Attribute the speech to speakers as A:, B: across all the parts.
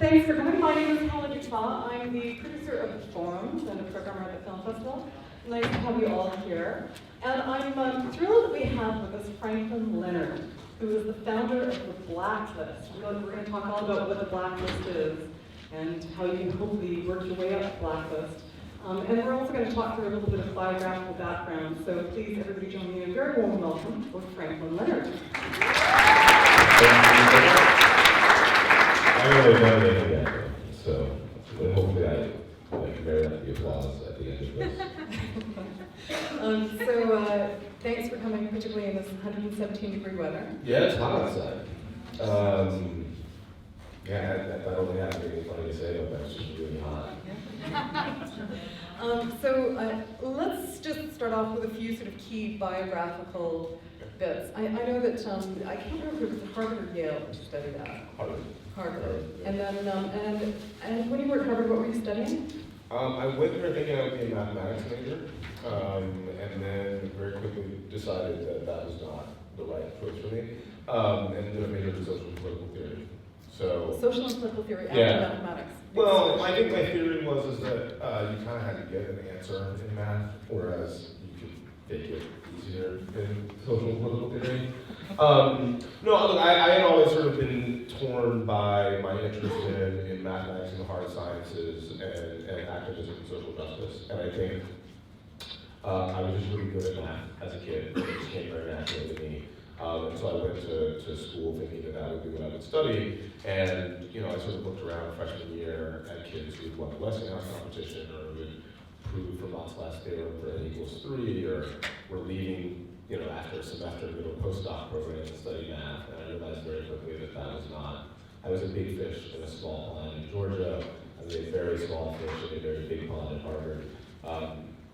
A: Thanks for coming. My name is Helen Dutois. I'm the producer of The Forums and a programmer at the Film Festival. Nice to have you all here. And I'm thrilled that we have with us Franklin Leonard, who is the founder of the Blacklist. We're going to talk all about what the Blacklist is and how you can hopefully work your way up the Blacklist. And we're also going to talk through a little bit of biographical background. So please, everybody join me in a very warm welcome for Franklin Leonard.
B: I really don't need again, so hopefully I can bear up the applause at the end of this.
A: Thanks for coming, particularly in this 117-degree weather.
B: Yeah, it's hot outside. Yeah, that only has anything funny to say about that. It's just really hot.
A: Let's just start off with a few sort of key biographical bits. I know that, I can't remember if it was Harvard or Yale that you studied at. Harvard. And then, and when you were at Harvard, what were you studying?
B: I went there thinking I would be a mathematics major, and then very quickly decided that that was not the right choice for me, and then I majored in social and political theory. So
A: social and political theory after mathematics.
B: Well, I think my theory was that you kind of had to get an answer in math, whereas you could make it easier in social and political theory. No, look, I had always sort of been torn by my interest in mathematics and the hard sciences and activism and social justice, and I think I was just really good at math as a kid. It just came very naturally to me. And so I went to school thinking that that would be what I would study, and I sort of looked around freshman year at kids who won the Westinghouse competition, or who had proved for Mott's last theorem for n=3, or were leaving after a semester to go to a postdoc program to study math, and I realized very quickly that that was not. I was a big fish in a small pond in Georgia. I was a very small fish in a very big pond at Harvard.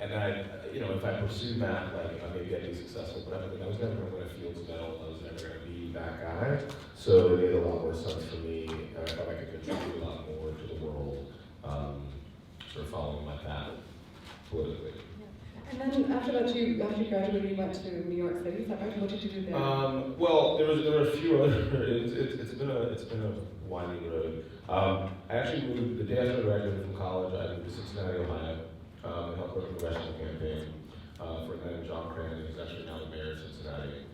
B: And then if I pursued math, maybe I'd be successful, but I was never going to win a Fields Medal. I was never going to be that guy. So it made a lot more sense for me, and I thought I could contribute a lot more to the world, sort of following my path politically.
A: And then after you graduated, you went to New York City. Is that right? What did you do there?
B: Well, there were a few other. It's been a winding road. I actually moved the day after I graduated from college. I moved to Cincinnati, Ohio, and helped run a congressional campaign for a man named John Crandon, who's actually now the mayor of Cincinnati.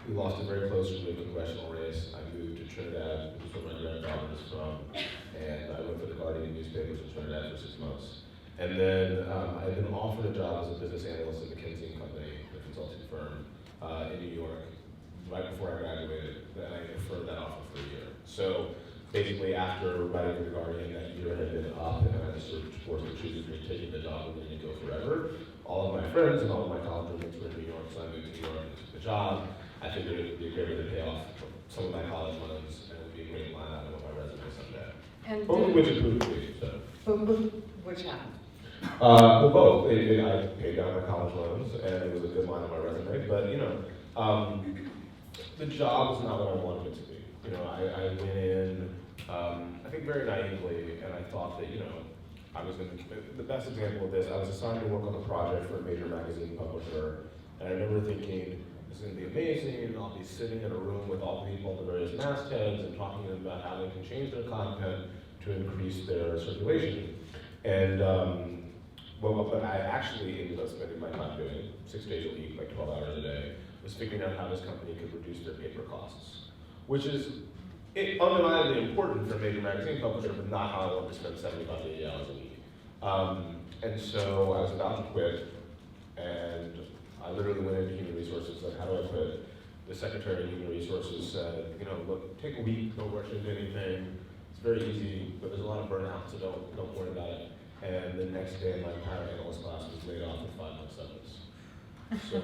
B: We lost a very close congressional race. I moved to Trinidad, which is where my grandfather is from, and I worked for the Guardian newspapers in Trinidad for 6 months. And then I had been offered a job as a business analyst at McKinsey & Company, the consulting firm in New York, right before I graduated, and I deferred that offer for a year. So basically, after writing for the Guardian, that year had been up, and I was sort of forced to choose between taking the job and letting it go forever. All of my friends and all of my college roommates were in New York, so I moved to New York and took the job. I figured it would be a great way to pay off some of my college loans, and it would be a great line item on my resume someday.
A: And
B: both of which it proved to be. So.
A: Which happened?
B: Well, both. I paid down my college loans, and it was a good line on my resume. But the job was not what I wanted it to be. I went in, I think very naively, and I thought that I was going to. The best example of this, I was assigned to work on a project for a major magazine publisher, and I remember thinking, this is going to be amazing, and I'll be sitting in a room with all the people at the various mastheads and talking to them about how they can change their content to increase their circulation. And what I actually ended up spending my time doing, 6 days a week, like 12 hours a day, was figuring out how this company could reduce their paper costs, which is undeniably important for a major magazine publisher, but not how I wanted to spend 75 to 80 hours a week. And so I was about to quit, and I literally went into human resources, like, how do I quit? The secretary of human resources said, look, take a week, don't rush into anything. It's very easy, but there's a lot of burnout, so don't worry about it. And the next day, my entire analyst class was laid off with 5 months severance.
A: So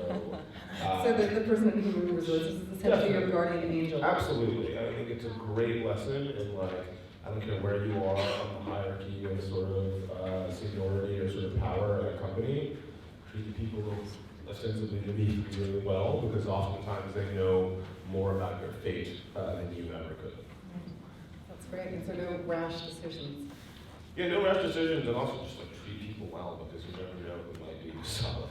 A: the person in human resources is essentially your guardian angel.
B: Absolutely. I think it's a great lesson in, I don't care where you are on the hierarchy of sort of seniority or sort of power at a company, treat the people ostensibly to be really well, because oftentimes they know more about your fate than you ever could.
A: That's great. And so no rash decisions.
B: Yeah, no rash decisions, and also just treat people well, because you never know who might be solid.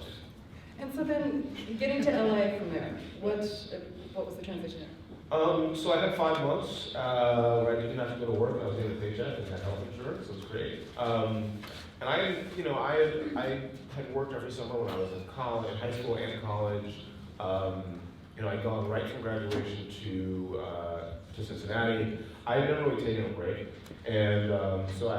A: And so then, getting to LA from there, what was the transition there?
B: So I had 5 months where I didn't have to go to work. I was getting a paycheck and had health insurance. It was great. And I had worked every summer when I was in college, in high school and college. I'd gone right from graduation to Cincinnati. I had never really taken a break, and so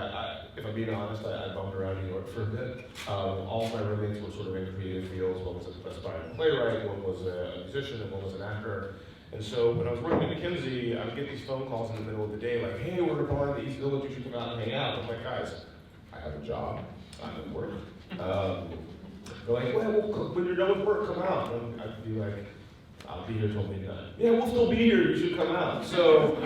B: if I'm being honest, I bumped around New York for a bit. All of my roommates were sort of in creative fields. One was an aspiring playwright, one was a musician, and one was an actor. And so when I was working at McKinsey, I would get these phone calls in the middle of the day, like, "Hey, we're at a bar in the East Village. You should come out and hang out." I'm like, "Guys, I have a job. I'm at work." They're like, "Well, when you're done with work, come out." And I'd be like, "I'll be here till midnight." "Yeah, we'll still be here. You should come out." So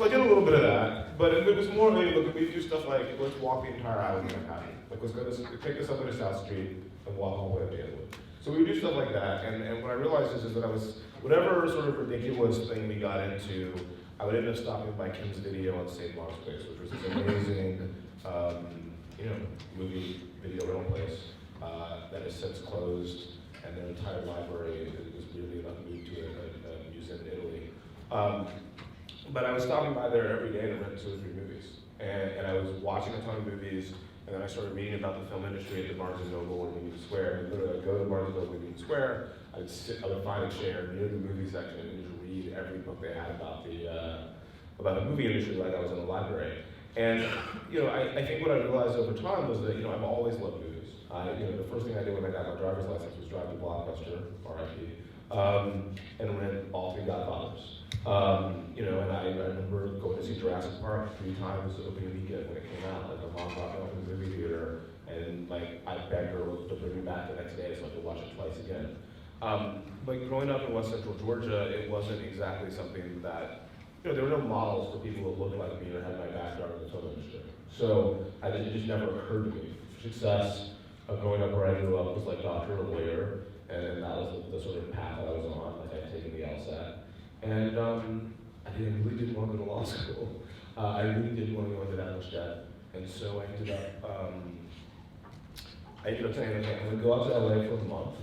B: I did a little bit of that, but it was more like, look, we do stuff like, let's walk the entire island in Manhattan. Like, let's take this up into South Street and walk all the way up to Inglewood. So we would do stuff like that, and what I realized is that I was, whatever sort of ridiculous thing we got into, I would end up stopping by Kim's Video on St. Mark's Place, which was this amazing, movie video rental place that has since closed, and their entire library was really enough moved to a museum in Italy. But I was stopping by there every day to rent 2 or 3 movies, and I was watching a ton of movies. And then I started reading about the film industry at the Barnes & Noble in Union Square. And literally, I'd go to the Barnes & Noble in Union Square, I would find a chair near the movie section and just read every book they had about the movie industry like I was in a library. And I think what I realized over time was that I've always loved movies. The first thing I did when I got my driver's license was drive to Blockbuster, RIP, and rent all 3 Godfathers. And I remember going to see Jurassic Park 3 times opening weekend when it came out. Like, my mom brought me up to the movie theater, and I begged her to bring me back the next day so I could watch it twice again. But growing up in West Central Georgia, it wasn't exactly something that, there were no models for people who looked like me or had my background in the film industry. So it just never occurred to me. Success of growing up where I grew up was like doctor or lawyer, and that was the sort of path that I was on. Like, I'd taken the LSAT. And I really didn't want to go to law school. I really didn't want to go into that much debt. And so I ended up saying, okay, I'm going to go out to LA for a month.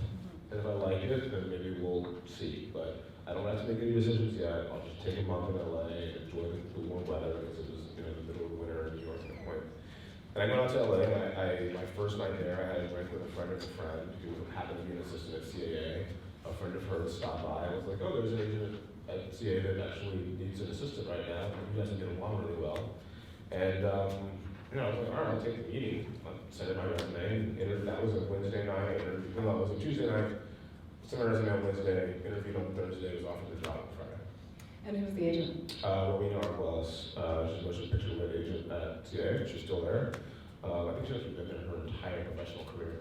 B: And if I like it, then maybe we'll see. But I don't have to make any decisions yet. I'll just take a month in LA and enjoy the warm weather, because it was the middle of winter in New York at that point. And I went out to LA, and my first night there, I had a drink with a friend of a friend who happened to be an assistant at CAA. A friend of hers stopped by. I was like, "Oh, there's an agent at CA that actually needs an assistant right now. You guys are getting along really well." And I was like, "All right, I'll take the meeting." I sent in my resume, and that was a Wednesday night. It was a Tuesday night. Sent my resume on Wednesday, interviewed on Thursday, was offered the job on Friday.
A: And who's the agent?
B: Rowena Arqueles, she's a motion picture lit agent at CA. She's still there. I think she's been there her entire professional career,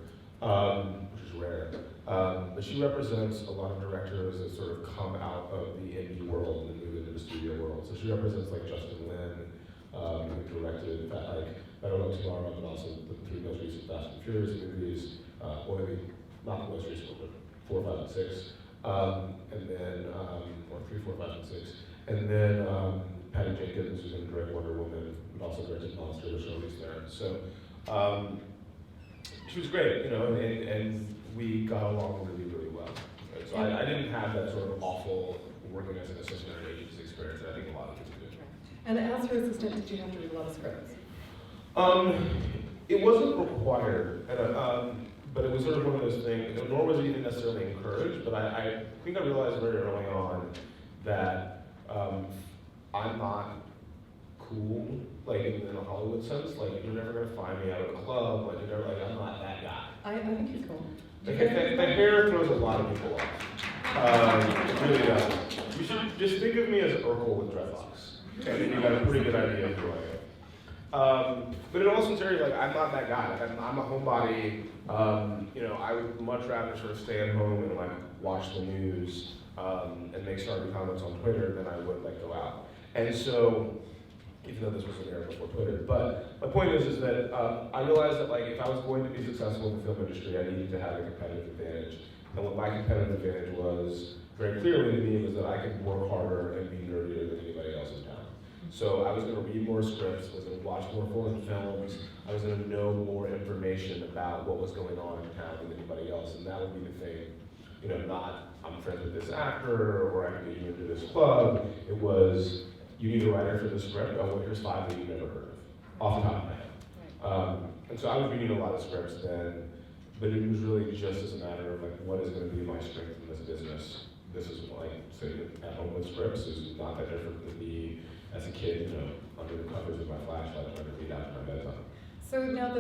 B: which is rare. But she represents a lot of directors that sort of come out of the indie world and move into the studio world. So she represents like Justin Lin, who directed Better Luck Tomorrow, but also the 3 most recent Fast and Furious movies. Well, maybe not the most recent one, but 4, 5, and 6. And then, or 3, 4, 5, and 6. And then Patty Jenkins, who's going to direct Wonder Woman, but also directed Monster, which Shirley's there. So she was great, and we got along really, really well. Right? So I didn't have that sort of awful working as an assistant or an agency experience that I think a lot of people do.
A: And as her assistant, did you have to read a lot of scripts?
B: It wasn't required, but it was sort of one of those things, nor was it even necessarily encouraged, but I think I realized very early on that I'm not cool, like in a Hollywood sense. Like, you're never gonna find me out at a club, like I'm not that guy.
A: I think he's cool.
B: The hair throws a lot of people off. It really does. You should just think of me as Urkel with dreadlocks, and then you got a pretty good idea of who I am. But in all sincerity, like, I'm not that guy. Like, I'm a homebody. I would much rather sort of stay at home and like watch the news and make snarky comments on Twitter than I would like go out. And so, even though this was an era before Twitter, but my point is that I realized that like if I was going to be successful in the film industry, I needed to have a competitive advantage. And what my competitive advantage was, very clearly to me, was that I could work harder and be nerdier than anybody else in town. So I was going to read more scripts, I was going to watch more foreign films, I was going to know more information about what was going on in town than anybody else, and that would be the thing not I'm friends with this actor, or I can get you into this club. It was, you need a writer for this script. Oh, well, here's 5 that you've never heard of, off the top of my head. And so I was reading a lot of scripts then, but it was really just as a matter of like, what is going to be my strength in this business? This is like sitting at home with scripts is not that different than me as a kid, under the covers of my flashlight trying to read after my bedtime.
A: So now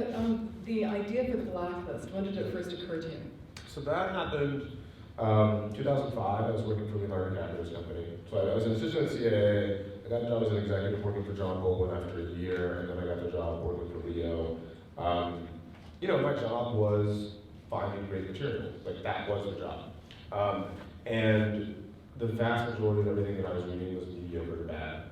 A: the idea for the blacklist, when did it first occur to you?
B: So that happened 2005. I was working for the American Actors Company. So I was an assistant at CAA. I got a job as an executive working for John Goldwyn after a year, and then I got the job working for Leo. My job was finding great material. Like, that was the job. And the vast majority of everything that I was reading was mediocre to bad,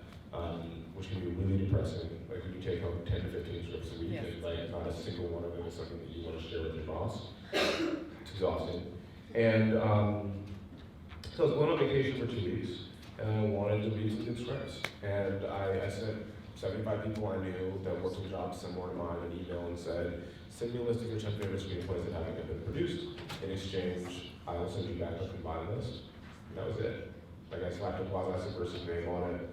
B: which can be really depressing. Like, when you take home 10 to 15 scripts a week, and like, not a single one of them is something that you want to share with your boss. It's exhausting. And so I was going on vacation for 2 weeks, and I wanted to read some good scripts. And I sent 75 people I knew that worked in jobs similar to mine an email and said, send me a list of your 10 favorite screenplays that haven't yet been produced. In exchange, I will send you back a combined list. And that was it. Like, I slapped a quasi subversive name on it,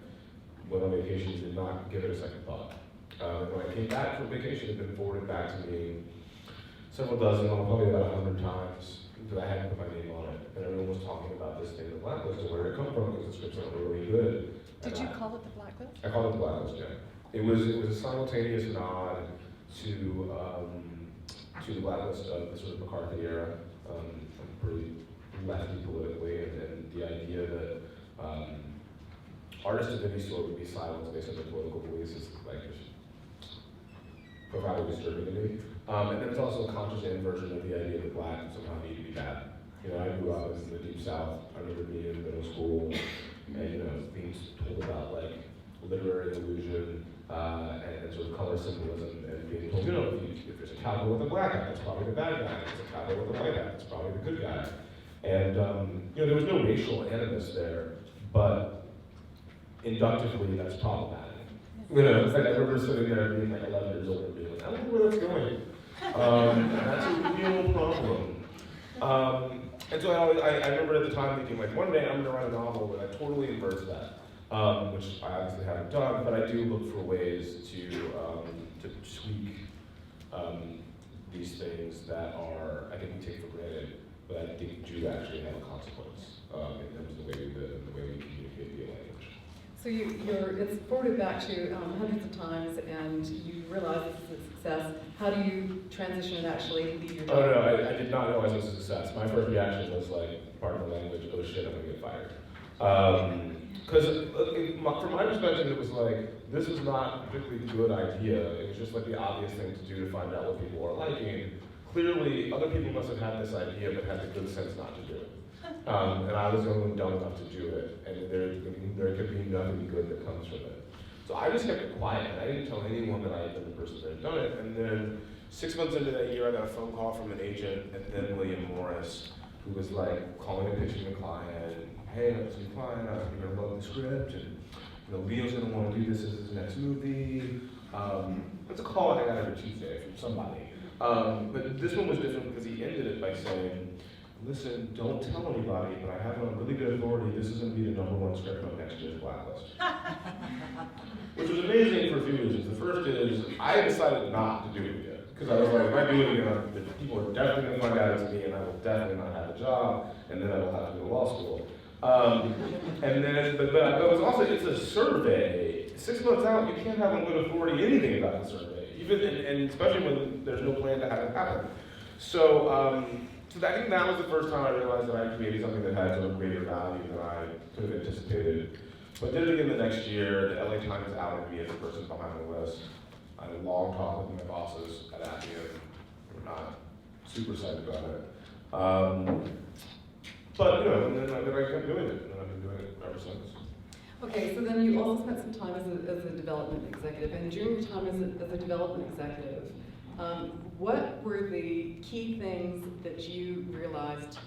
B: went on vacation, did not give it a second thought. When I came back from vacation, it had been forwarded back to me several dozen, probably about 100 times, that I hadn't put my name on it. And everyone was talking about this thing, the blacklist, and where did it come from, because the scripts aren't really good.
C: Did you call it the blacklist?
B: I called it the blacklist, yeah. It was a simultaneous nod to the blacklist of the sort of McCarthy era. I'm pretty lefty politically, and the idea that artists of any sort would be silenced based on their political beliefs is like profoundly disturbing to me. And then it's also a conscious inversion of the idea that black somehow need to be bad. I grew up in the Deep South. I remember being in middle school and being told about like literary illusion and sort of color symbolism, and being told, if there's a cowboy with a black hat, that's probably the bad guy. If there's a cowboy with a white hat, that's probably the good guy. And there was no racial animus there, but inductively that's problematic. It's like I remember sitting there being like 11 years old and being like, I don't know where that's going. That's a real problem. And so I remember at the time thinking, like, one day I'm going to write a novel that I totally inverts that, which I obviously haven't done, but I do look for ways to tweak these things that I think we take for granted, but I think do actually have a consequence in terms of the way we communicate via language.
A: So it's forwarded back to you hundreds of times, and you realize this is a success. How do you transition and actually leave your job?
B: Oh, no, I did not realize this was a success. My first reaction was like, pardon the language, oh shit, I'm gonna get fired. Because from my perspective, it was like, this was not a particularly good idea. It was just like the obvious thing to do to find out what people are liking. Clearly, other people must have had this idea, but had the good sense not to do it. And I was the only one dumb enough to do it, and there could be nothing good that comes from it. So I just kept it quiet, and I didn't tell anyone that I had been the person that had done it. And then 6 months into that year, I got a phone call from an agent at then William Morris, who was like calling and pitching a client. Hey, I have this new client, I think you're gonna love the script, and Leo's gonna want to do this as his next movie. It's a call I got every Tuesday from somebody. But this one was different because he ended it by saying, listen, don't tell anybody, but I have it on really good authority, this is going to be the #1 script on next year's blacklist. Which was amazing for a few reasons. The first is, I decided not to do it yet. Because I was like, if I do it again, people are definitely going to find out it's me, and I will definitely not have a job, and then I will have to go to law school. And then, but it was also, it's a survey. 6 months out, you can't have on good authority anything about the survey, and especially when there's no plan to have it happen. So I think that was the first time I realized that I created something that had sort of greater value than I could have anticipated. But did it again the next year. The LA Times outed me as the person behind the list. I had a long talk with my bosses at Appian. We're not super excited about it. But and then I kept doing it, and I've been doing it ever since.
A: Okay, so then you also spent some time as a development executive, and during your time as a development executive, what were the key things that you realized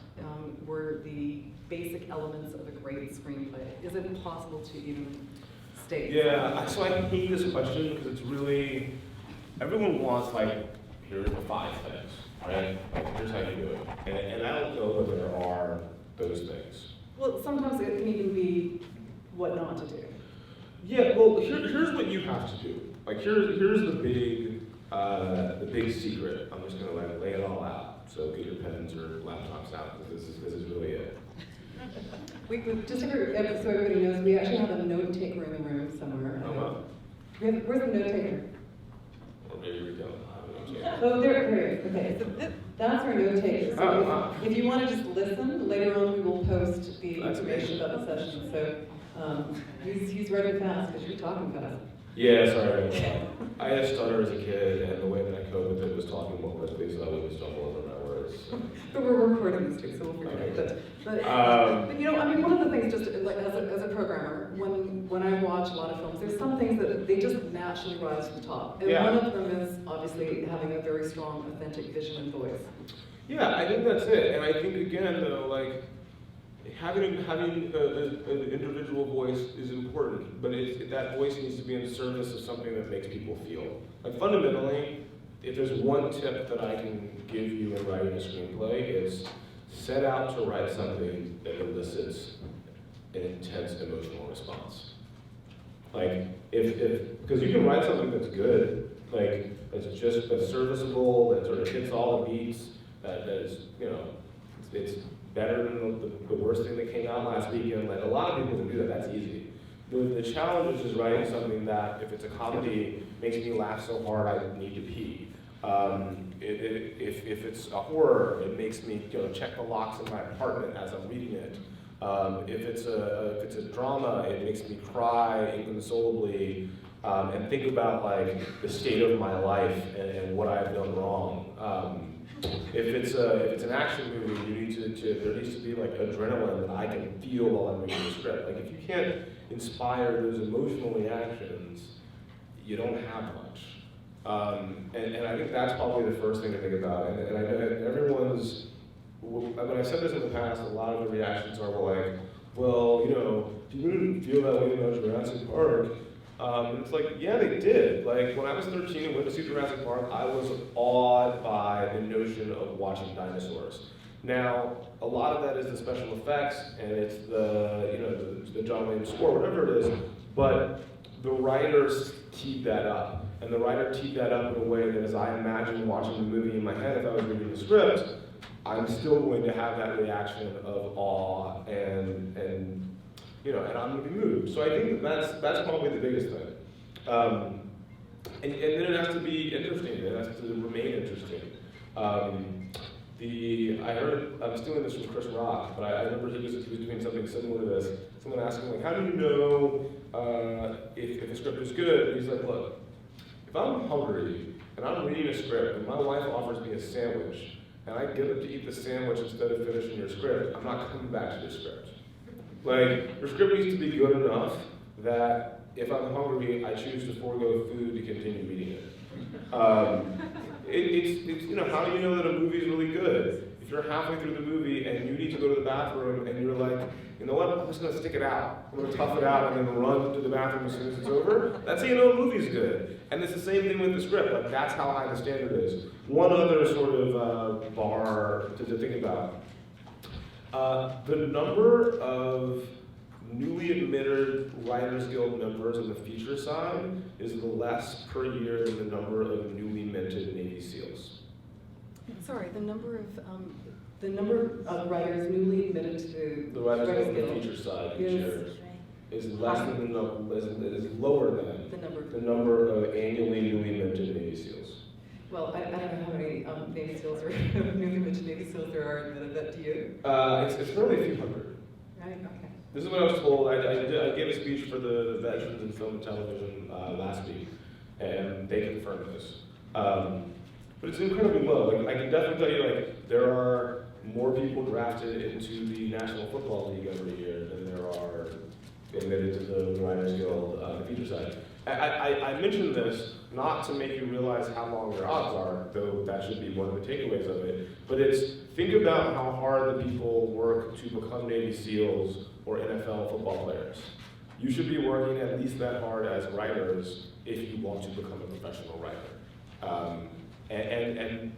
A: were the basic elements of a great screenplay? Is it possible to even state?
B: Yeah, so I hate this question because it's really, everyone wants like, here are the 5 things. right? Like, here's how you do it. And I don't know that there are those things.
A: Well, sometimes it can even be what not to do.
B: Yeah, well, here's what you have to do. Like, here's the big secret. I'm just gonna like lay it all out. So get your pens or laptops out, because this is really it.
C: Just so everybody knows, we actually have a note-take room somewhere.
B: Oh, wow.
C: Where's the note-taker?
B: Or maybe we don't.
C: Oh, there, okay. So that's our note-taker. So if you want to just listen, later on we will post the information about the session. So he's writing fast because you're talking fast.
B: Yeah, sorry. I had a stutter as a kid, and the way that I coped with it was talking more quickly, so I wouldn't stumble over my words.
C: But we're recording this too, so we'll forget it. But you know, I mean, one of the things, just like as a programmer, when I watch a lot of films, there's some things that they just naturally rise to the top. And one of them is obviously having a very strong, authentic vision and voice.
B: Yeah, I think that's it. And I think again, though, like having an individual voice is important, but that voice needs to be in service of something that makes people feel. Like fundamentally, if there's one tip that I can give you in writing a screenplay, it's set out to write something that elicits an intense emotional response. Like because you can write something that's good, like that's serviceable, that sort of hits all the beats, that is, you know, it's better than the worst thing that came out last weekend. Like a lot of people can do that. That's easy. The challenge is writing something that, if it's a comedy, makes me laugh so hard I need to pee. If it's a horror, it makes me check the locks in my apartment as I'm reading it. If it's a drama, it makes me cry inconsolably and think about like the state of my life and what I've done wrong. If it's an action movie, there needs to be like adrenaline that I can feel while I'm reading the script. Like if you can't inspire those emotional reactions, you don't have much. And I think that's probably the first thing to think about. And I know everyone's, when I said this in the past, a lot of the reactions are like, well, you didn't feel that way about Jurassic Park. It's like, yeah, they did. Like, when I was 13 and went to see Jurassic Park, I was awed by the notion of watching dinosaurs. Now, a lot of that is the special effects, and it's the John Williams score, whatever it is, but the writers teed that up. And the writer teed that up in a way that as I imagine watching the movie in my head, if I was reading the script, I'm still going to have that reaction of awe and I'm going to be moved. So I think that's probably the biggest thing. And then it has to be interesting. It has to remain interesting. I'm stealing this from Chris Rock, but I remember he was doing something similar to this. Someone asked him, like, how do you know if a script is good? And he's like, look, if I'm hungry and I'm reading a script and my wife offers me a sandwich and I get up to eat the sandwich instead of finishing your script, I'm not coming back to your script. Like, your script needs to be good enough that if I'm hungry, I choose to forego food to continue reading it. It's how do you know that a movie is really good? If you're halfway through the movie and you need to go to the bathroom and you're like, you know what, I'm just gonna stick it out. I'm gonna tough it out and then run to the bathroom as soon as it's over. That's how you know a movie's good. And it's the same thing with the script. Like, that's how high the standard is. One other sort of bar to think about. The number of newly admitted Writers Guild members on the feature side is less per year than the number of newly minted Navy SEALs.
C: Sorry, the number of writers newly admitted to
B: the Writers Guild on the feature side each year is less than the number, is lower than the number of annually newly minted Navy SEAls.
C: Well, I don't know how many Navy SEAls or newly minted Navy SEAls there are admitted. That to you?
B: It's probably a few hundred.
C: Right. Okay.
B: This is what I was told. I gave a speech for the veterans in film and television last week, and they confirmed this. But it's incredibly low. Like, I can definitely tell you, like, there are more people drafted into the National Football League every year than there are admitted to the Writers Guild, the feature side. I mentioned this not to make you realize how long your odds are, though that should be one of the takeaways of it, but it's think about how hard the people work to become Navy SEALs or NFL football players. You should be working at least that hard as writers if you want to become a professional writer. And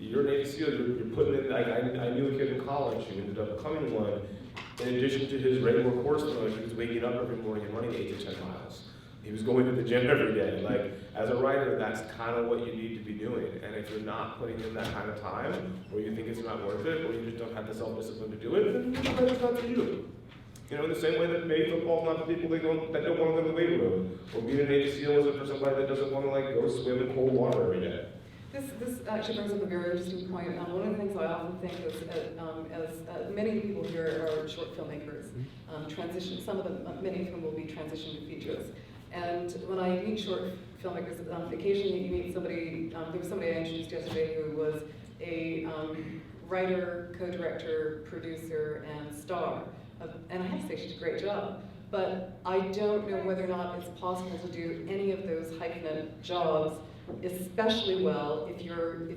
B: you're an Navy SEAL, you're putting in, like, I knew a kid in college who ended up becoming one. In addition to his regular course load, he was waking up every morning and running 8 to 10 miles. He was going to the gym every day. Like, as a writer, that's kind of what you need to be doing. And if you're not putting in that kind of time, or you think it's not worth it, or you just don't have the self-discipline to do it, then it's not for you. You know, in the same way that maybe football's not for people that don't want to go to the weight room, or being a Navy SEAL isn't for somebody that doesn't want to like go swim in cold water every day.
C: This actually brings up a very interesting point. One of the things I often think is, as many people here are short filmmakers, many of whom will be transitioned to features. And when I meet short filmmakers, occasionally you meet somebody, there was somebody I introduced yesterday who was a writer, co-director, producer, and star. And I have to say she did a great job. But I don't know whether or not it's possible to do any of those hyphenate jobs especially well if you're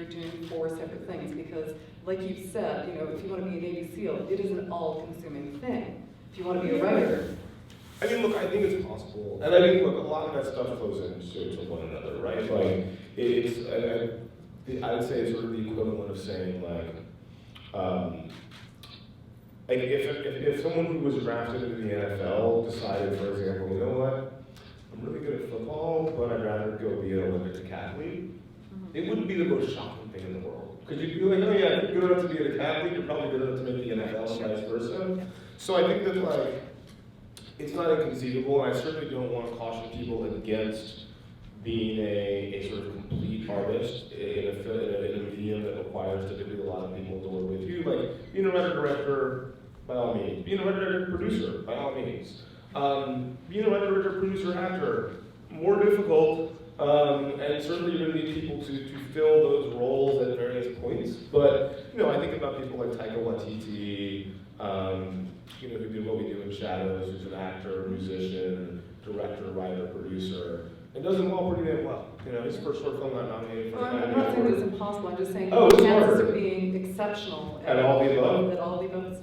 C: doing 4 separate things, because like you said, you know, if you want to be a Navy SEAL, it is an all-consuming thing. If you want to be a writer.
B: I mean, look, I think it's possible, and I think, look, a lot of that stuff flows into one another, right? Like, I would say it's sort of the equivalent of saying, like if someone who was drafted into the NFL decided, for example, you know what, I'm really good at football, but I'd rather go be an Olympic decathlete, it wouldn't be the most shocking thing in the world. Because you'd be like, oh yeah, if you're good enough to be a decathlete, you're probably good enough to make the NFL and vice versa. So I think that, like, it's not inconceivable, and I certainly don't want to caution people against being a sort of complete artist in a medium that requires typically a lot of people to work with you. Like, being a writer-director, by all means. Being a writer-director-producer, by all means. Being a writer-producer-actor, more difficult, and certainly you're going to need people to fill those roles at various points. But, you know, I think about people like Taika Waititi, you know, who did What We Do in Shadows, who's an actor, musician, director, writer, producer, and does it all pretty damn well. You know, his first short film got nominated for an
C: I'm
B: Academy
C: not saying
B: Award.
C: it's impossible, I'm just saying
B: Oh,
C: the
B: it's
C: chances
B: harder.
C: of being exceptional
B: At all the above?
C: At all the above is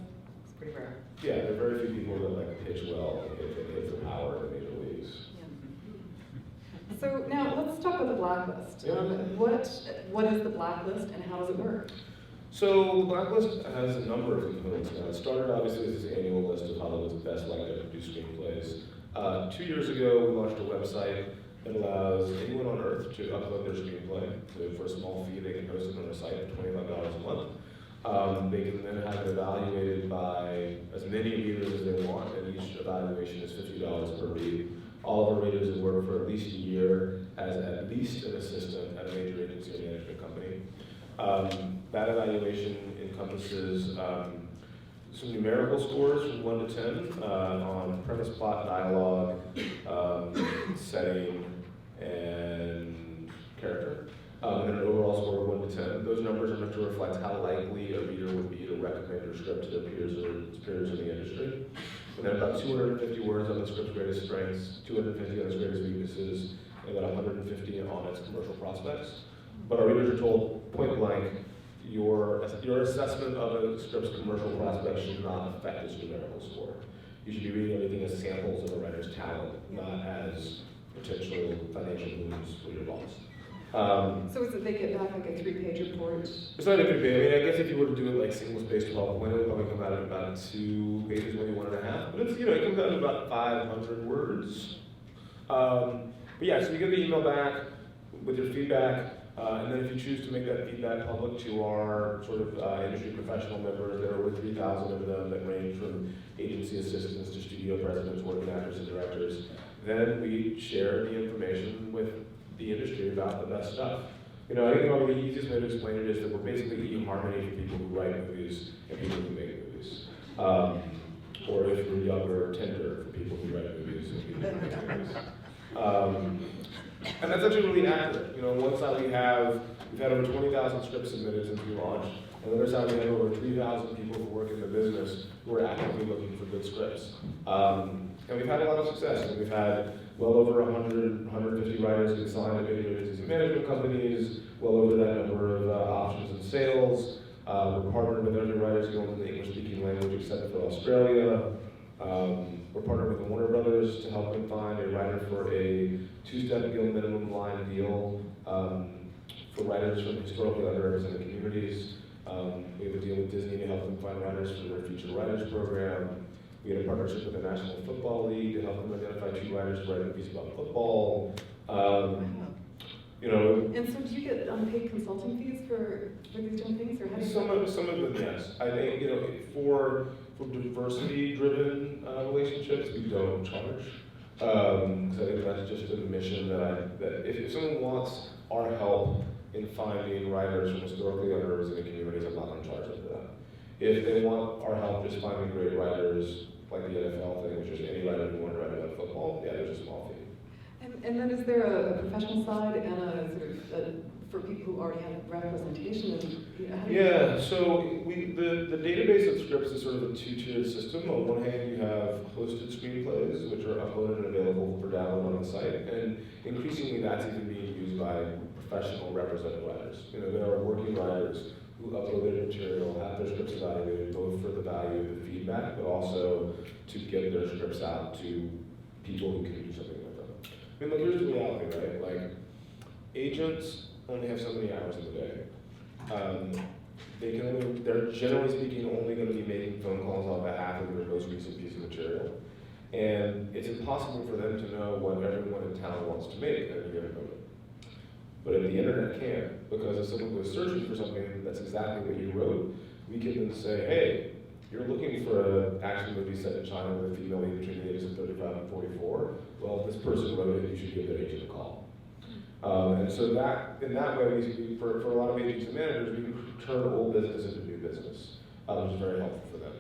C: pretty rare.
B: Yeah, there are very few people that like pitch well if the power of the major leagues.
C: Yeah. So now let's talk about the blacklist.
B: Yeah.
C: What is the blacklist and how does it work?
B: So the blacklist has a number of components now. It started obviously as this annual list of Hollywood's best likely to produce screenplays. 2 years ago, we launched a website that allows anyone on Earth to upload their screenplay. So for a small fee, they can host it on our site for $25 a month. They can then have it evaluated by as many readers as they want, and each evaluation is $50 per read. All of our readers have worked for at least a year as at least an assistant at a major agency or management company. That evaluation encompasses some numerical scores from 1 to 10 on premise, plot, dialogue, setting, and character. And an overall score of 1 to 10. Those numbers are meant to reflect how likely a reader would be to recommend your script to their peers in the industry. And then about 250 words on the script's greatest strengths, 250 on its greatest weaknesses, and about 150 on its commercial prospects. But our readers are told point blank, your assessment of a script's commercial prospects should not affect its numerical score. You should be reading everything as samples of a writer's talent, not as potential financial moves for your boss.
C: So is it they get back like a 3-page report?
B: It's not a big bit. I mean, I guess if you were to do it like single-spaced 12-point, it would probably come out at about 2 pages, maybe 1.5. But it's, you know, it comes out at about 500 words. But yeah, so you get the email back with your feedback. And then if you choose to make that feedback public to our sort of industry professional members, there are over 3,000 of them that range from agency assistants to studio presidents, working actors and directors, then we share the information with the industry about the best stuff. You know, I think probably the easiest way to explain it is that we're basically eHarmony for people who write movies and people who make movies. Or if you're younger, Tinder for people who write movies and people who make movies. And that's actually really accurate. You know, on one side we've had over 20,000 scripts submitted since we launched. On the other side we have over 3,000 people who work in the business who are actively looking for good scripts. And we've had a lot of success. And we've had well over 100, 150 writers get signed at major agencies and management companies, well over that number of options and sales. We're partnered with other writers going into the English-speaking language except for Australia. We're partnered with the Warner Brothers to help them find a writer for a 2-step guild minimum line deal for writers from historically underrepresented communities. We have a deal with Disney to help them find writers for their Future Writers program. We had a partnership with the National Football League to help them identify 2 writers to write movies about football. You know,
C: And so do you get unpaid consulting fees for these different things, or how do you?
B: some of them, yes. I think, you know, for diversity-driven relationships, we don't charge. Because I think that's just a mission that if someone wants our help in finding writers from historically underrepresented communities, I'm not going to charge them for that. If they want our help just finding great writers, like the NFL thing, which is any writer who wants to write about football, yeah, there's a small fee.
C: And then is there a professional side and a sort of for people who already have representation? And, you know, how do you
B: Yeah, so the database of scripts is sort of a 2-tiered system. On one hand, you have hosted screenplays, which are uploaded and available for download on the site, and increasingly that's even being used by professional represented writers. You know, there are working writers who upload their material, have their scripts evaluated, both for the value of the feedback, but also to get their scripts out to people who can do something with them. I mean, look, here's the reality, right? Like, agents only have so many hours in the day. They're generally speaking only going to be making phone calls on behalf of their most recent piece of material. And it's impossible for them to know what everyone in town wants to make at any given moment. But if the internet can, because if someone goes searching for something that's exactly what you wrote, we can then say, hey, you're looking for an action movie set in China with a female lead between the ages of 35 and 44. Well, if this person wrote it, you should give their agent a call. And so that, in that way, for a lot of agents and managers, we can turn old business into new business, which is very helpful for them.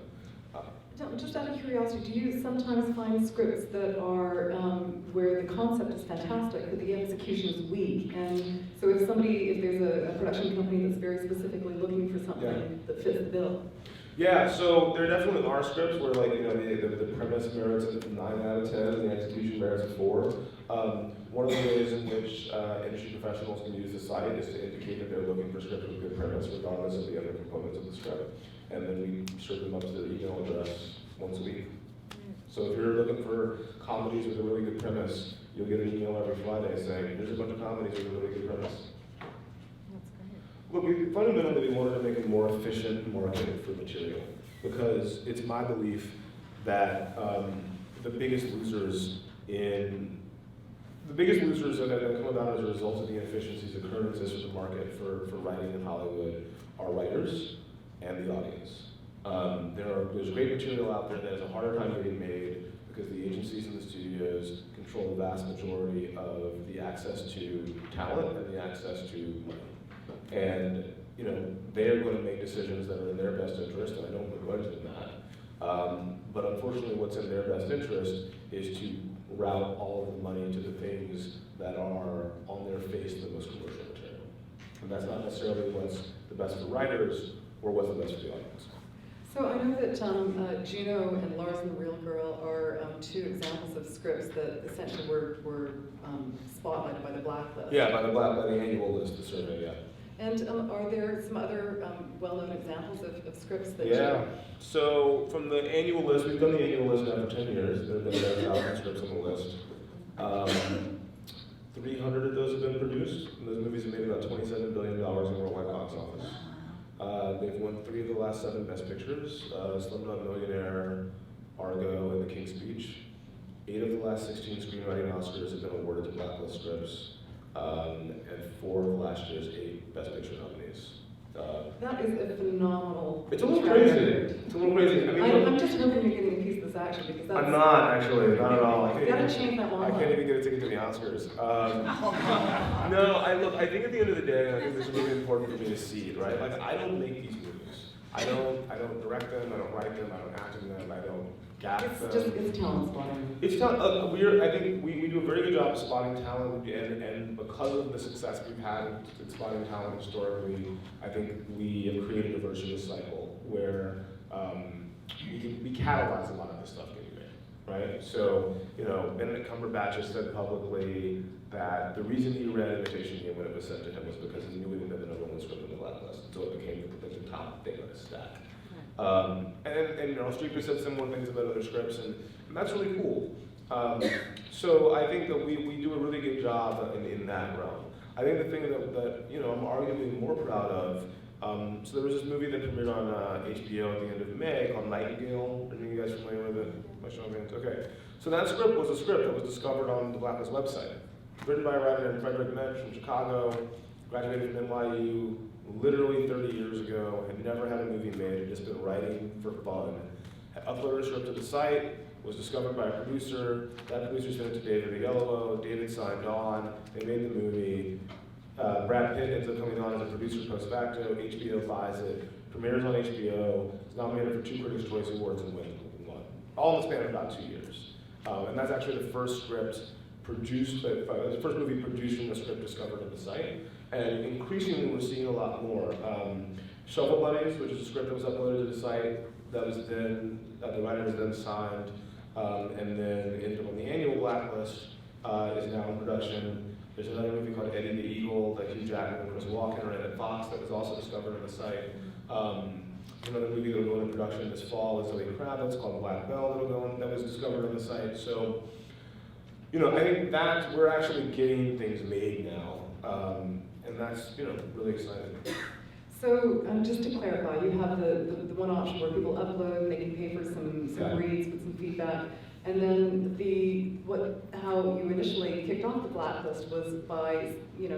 C: Just out of curiosity, do you sometimes find scripts that are where the concept is fantastic, but the execution is weak? And so if there's a production company that's very specifically looking for something that fits the bill?
B: Yeah, so there definitely are scripts where, like, you know, the premise merits a 9 out of 10 and the execution merits a 4. One of the ways in which industry professionals can use the site is to indicate that they're looking for scripts with good premise, regardless of the other components of the script. And then we serve them up to their email address once a week. So if you're looking for comedies with a really good premise, you'll get an email every Friday saying, here's a bunch of comedies with a really good premise. Look, we fundamentally wanted to make a more efficient market for material, because it's my belief that the biggest losers that have come about as a result of the inefficiencies that currently exist with the market for writing in Hollywood are writers and the audience. There's great material out there that has a harder time getting made because the agencies and the studios control the vast majority of the access to talent and the access to money. And, you know, they're going to make decisions that are in their best interest, and I don't begrudge them that. But unfortunately, what's in their best interest is to route all of the money to the things that are, on their face, the most commercial material. And that's not necessarily what's the best for writers or what's the best for the audience.
C: So I know that Juno and Lars and the Real Girl are 2 examples of scripts that essentially were spotlighted by the Blacklist.
B: Yeah, by the annual list, the survey, yeah.
C: And are there some other well-known examples of scripts that
B: So from the annual list, we've done the annual list now for 10 years. There have been 1,000 scripts on the list. 300 of those have been produced, and those movies have made about $27 billion in worldwide box office. They've won 3 of the last 7 Best Pictures, Slumdog Millionaire, Argo, and The King's Speech. 8 of the last 16 screenwriting Oscars have been awarded to Blacklist scripts, and 4 of last year's 8 Best Picture nominees.
C: That is a phenomenal.
B: It's a little crazy. It's a little crazy. I mean,
C: I'm just hoping you're getting a piece of this action, because that's.
B: I'm not actually, not at all.
C: You gotta change that
B: I can't even get a ticket to the Oscars. No, I think at the end of the day, I think this is really important for me to see, right? Like, I don't make these movies. I don't direct them, I don't write them, I don't act in them, I don't gap them.
C: It's talent spotting.
B: It's talent. I think we do a very good job of spotting talent, and because of the success we've had in spotting talent historically, I think we have created a virtuous cycle where we catalyze a lot of this stuff getting made, right? So, you know, Benedict Cumberbatch has said publicly that the reason he read Imitation Game when it was sent to him was because he knew he would have been the number 1 script on the Blacklist, so it became the top thing on his stack. And you know, Streep has said similar things about other scripts, and that's really cool. So I think that we do a really good job in that realm. I think the thing that I'm arguably more proud of, so there was this movie that premiered on HBO at the end of May called Nightingale. Are you guys familiar with it? My show hands? Okay. So that script was a script that was discovered on the Blacklist website. Written by a writer named Frederick Metz from Chicago, graduated from NYU literally 30 years ago, had never had a movie made, had just been writing for fun. Had uploaded a script to the site, was discovered by a producer. That producer sent it to David Oyelowo. David signed on. They made the movie. Brad Pitt ends up coming on as a producer post facto. HBO buys it. Premieres on HBO. Is nominated for 2 Critics' Choice Awards and wins one. All in the span of about 2 years. And that's actually the first script produced, the first movie produced from the script discovered on the site. And increasingly, we're seeing a lot more. Shovel Buddies, which is a script that was uploaded to the site, that was then, the writer was then signed, and then ended up on the annual blacklist, is now in production. There's another movie called Eddie the Eagle that Hugh Jackman and Chris Walken ran at Fox that was also discovered on the site. Another movie that will go into production this fall is Zoe Kravitz called Black Belle that was discovered on the site. So, I think that we're actually getting things made now, and that's really exciting.
C: So just to clarify, you have the one option where people upload, they can pay for some reads with some feedback, and then how you initially kicked off the blacklist was by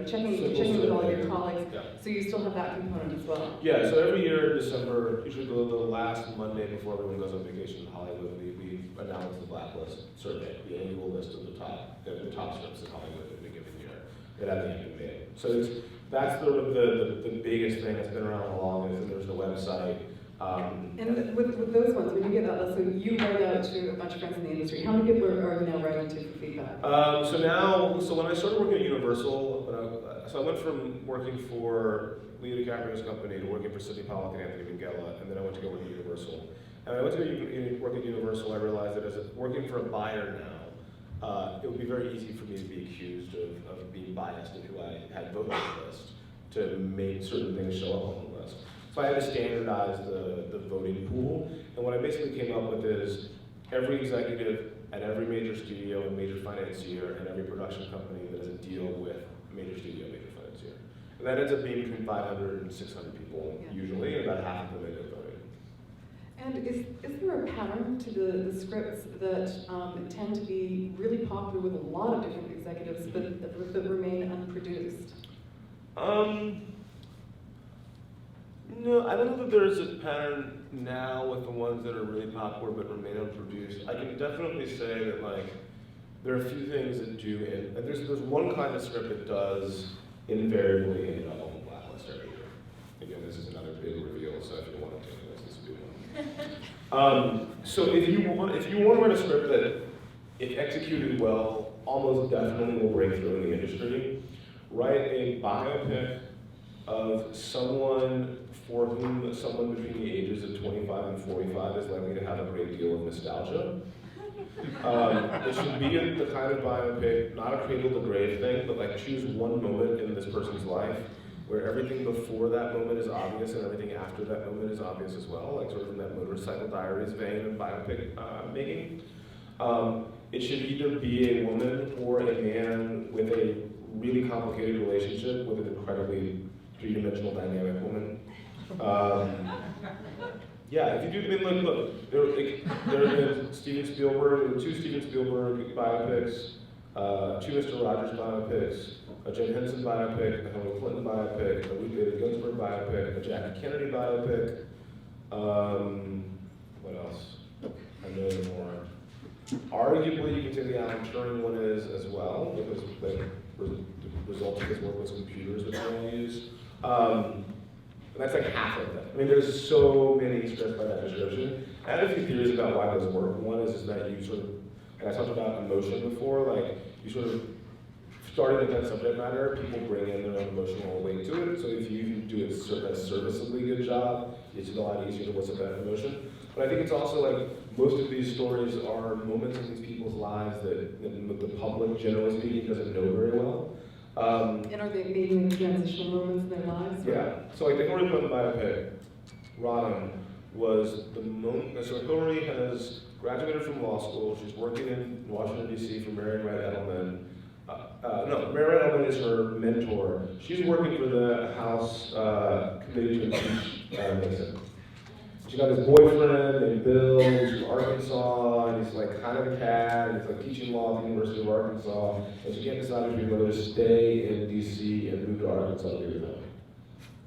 C: checking with all your colleagues.
B: Yeah.
C: So you still have that component as well.
B: Yeah. So every year in December, usually the last Monday before everyone goes on vacation in Hollywood, we announce the blacklist survey, the annual list of the top scripts in Hollywood in a given year that have been made. So that's the biggest thing that's been around the longest, and there's the website.
C: And with those ones, when you get that list, so you write out to a bunch of friends in the industry. How many people are you now writing to for feedback?
B: So when I started working at Universal, so I went from working for Leo DiCaprio's company to working for Sidney Pollack and Anthony Minghella, and then I went to go work at Universal. And I went to go work at Universal, I realized that as working for a buyer now, it would be very easy for me to be accused of being biased in who I had voted on the list to make certain things show up on the list. So I had to standardize the voting pool, and what I basically came up with is every executive at every major studio and major financier and every production company that has a deal with a major studio, major financier. And that ends up being between 500 and 600 people usually, and about half of them end up voting.
C: And is there a pattern to the scripts that tend to be really popular with a lot of different executives, but that remain unproduced?
B: No, I don't know that there's a pattern now with the ones that are really popular but remain unproduced. I can definitely say that there are a few things that do, and there's one kind of script that does invariably end up on the blacklist every year. Again, this is another big reveal, so if you want to take this would be one. So if you want to write a script that, if executed well, almost definitely will break through in the industry, write a biopic of someone for whom someone between the ages of 25 and 45 is likely to have a great deal of nostalgia. It should be the kind of biopic, not a cradle to grave thing, but choose one moment in this person's life where everything before that moment is obvious and everything after that moment is obvious as well, sort of in that Motorcycle Diaries vein of biopic making. It should either be a woman or a man with a really complicated relationship with an incredibly three-dimensional dynamic woman. If you do, look, there have been Steven Spielberg, two Steven Spielberg biopics, two Mr. Rogers biopics, a Jim Henson biopic, a Hillary Clinton biopic, a Ruth Bader Ginsburg biopic, a Jackie Kennedy biopic. What else? I know there are more. Arguably, you can say the Alan Turing one is as well, because the result of his work was computers, which we all use. And that's half of them. I mean, there's so many scripts by that description. I have a few theories about why those work. One is that you sort of, and I talked about emotion before, you sort of, starting with that subject matter, people bring in their own emotional weight to it. So if you do a serviceably good job, it's a lot easier to elicit that emotion. But I think it's also most of these stories are moments in these people's lives that the public, generally speaking, doesn't know very well.
C: And are they making transitional moments in their lives?
B: Yeah. So the Hillary Clinton biopic, Rodham, was the moment. So Hillary has graduated from law school. She's working in Washington, D.C. for Mary Wright Edelman. Mary Ellen is her mentor. She's working for the House Committee to Impeach Nixon. She got this boyfriend named Bill, who's from Arkansas, and he's like kind of a cad, and he's like teaching law at the University of Arkansas, and she can't decide between whether to stay in DC and move to Arkansas to be with him.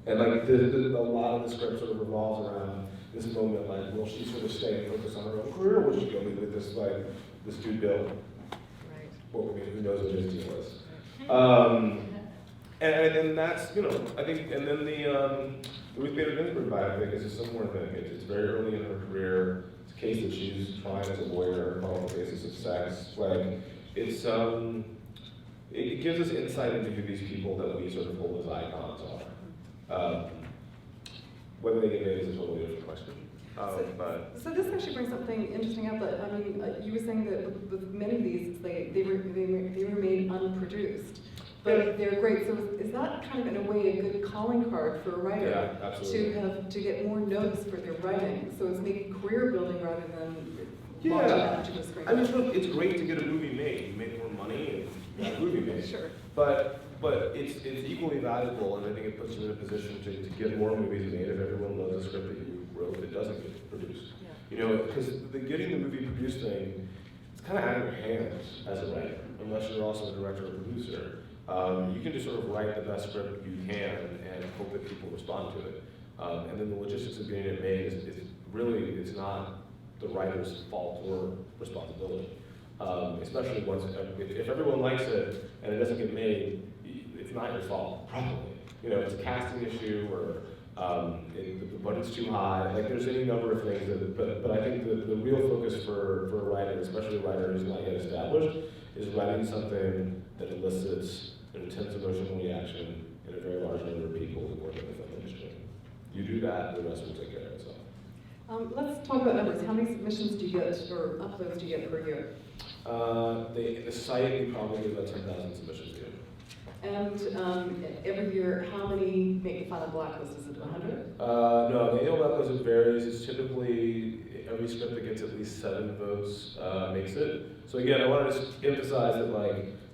B: And like a lot of the script sort of revolves around this moment, like, will she sort of stay and focus on her own career, or will she go be with this dude Bill?
C: Right.
B: Well, I mean, who knows what his deal is. And that's, I think, and then the Ruth Bader Ginsburg biopic is a similar thing. It's very early in her career. It's a case that she's trying as a lawyer on the basis of sex. Like, it gives us insight into who these people that we sort of hold as icons are. Whether they get made is a totally different question.
C: So this actually brings something interesting up. That I mean, you were saying that with many of these, they were made unproduced, but they're great. So is that kind of in a way a good calling card for a writer to get more notice for their writing? So it's maybe career building rather than launching out to the screen.
B: I mean, look, it's great to get a movie made. You make more money and get a movie made.
C: Sure.
B: But it's equally valuable, and I think it puts you in a position to get more movies made if everyone loves a script that you wrote that doesn't get produced.
C: Yeah.
B: Because getting the movie produced thing, it's kind of out of your hands as a writer, unless you're also a director or producer. You can just sort of write the best script you can and hope that people respond to it. And then the logistics of getting it made is really, it's not the writer's fault or responsibility. Especially once, if everyone likes it and it doesn't get made, it's not your fault, probably. It's a casting issue, or the budget's too high. Like, there's any number of things but I think the real focus for a writer, especially a writer who's not yet established, is writing something that elicits an intense emotional reaction in a very large number of people who work in the film industry. You do that, the rest will take care of itself.
C: Let's talk about numbers. How many submissions do you get, or uploads do you get per year?
B: The site, we probably get about 10,000 submissions a year.
C: And every year, how many make the final blacklist? Is it 100?
B: No, the annual blacklist, it varies. It's typically every script that gets at least 7 votes makes it. So again, I want to emphasize that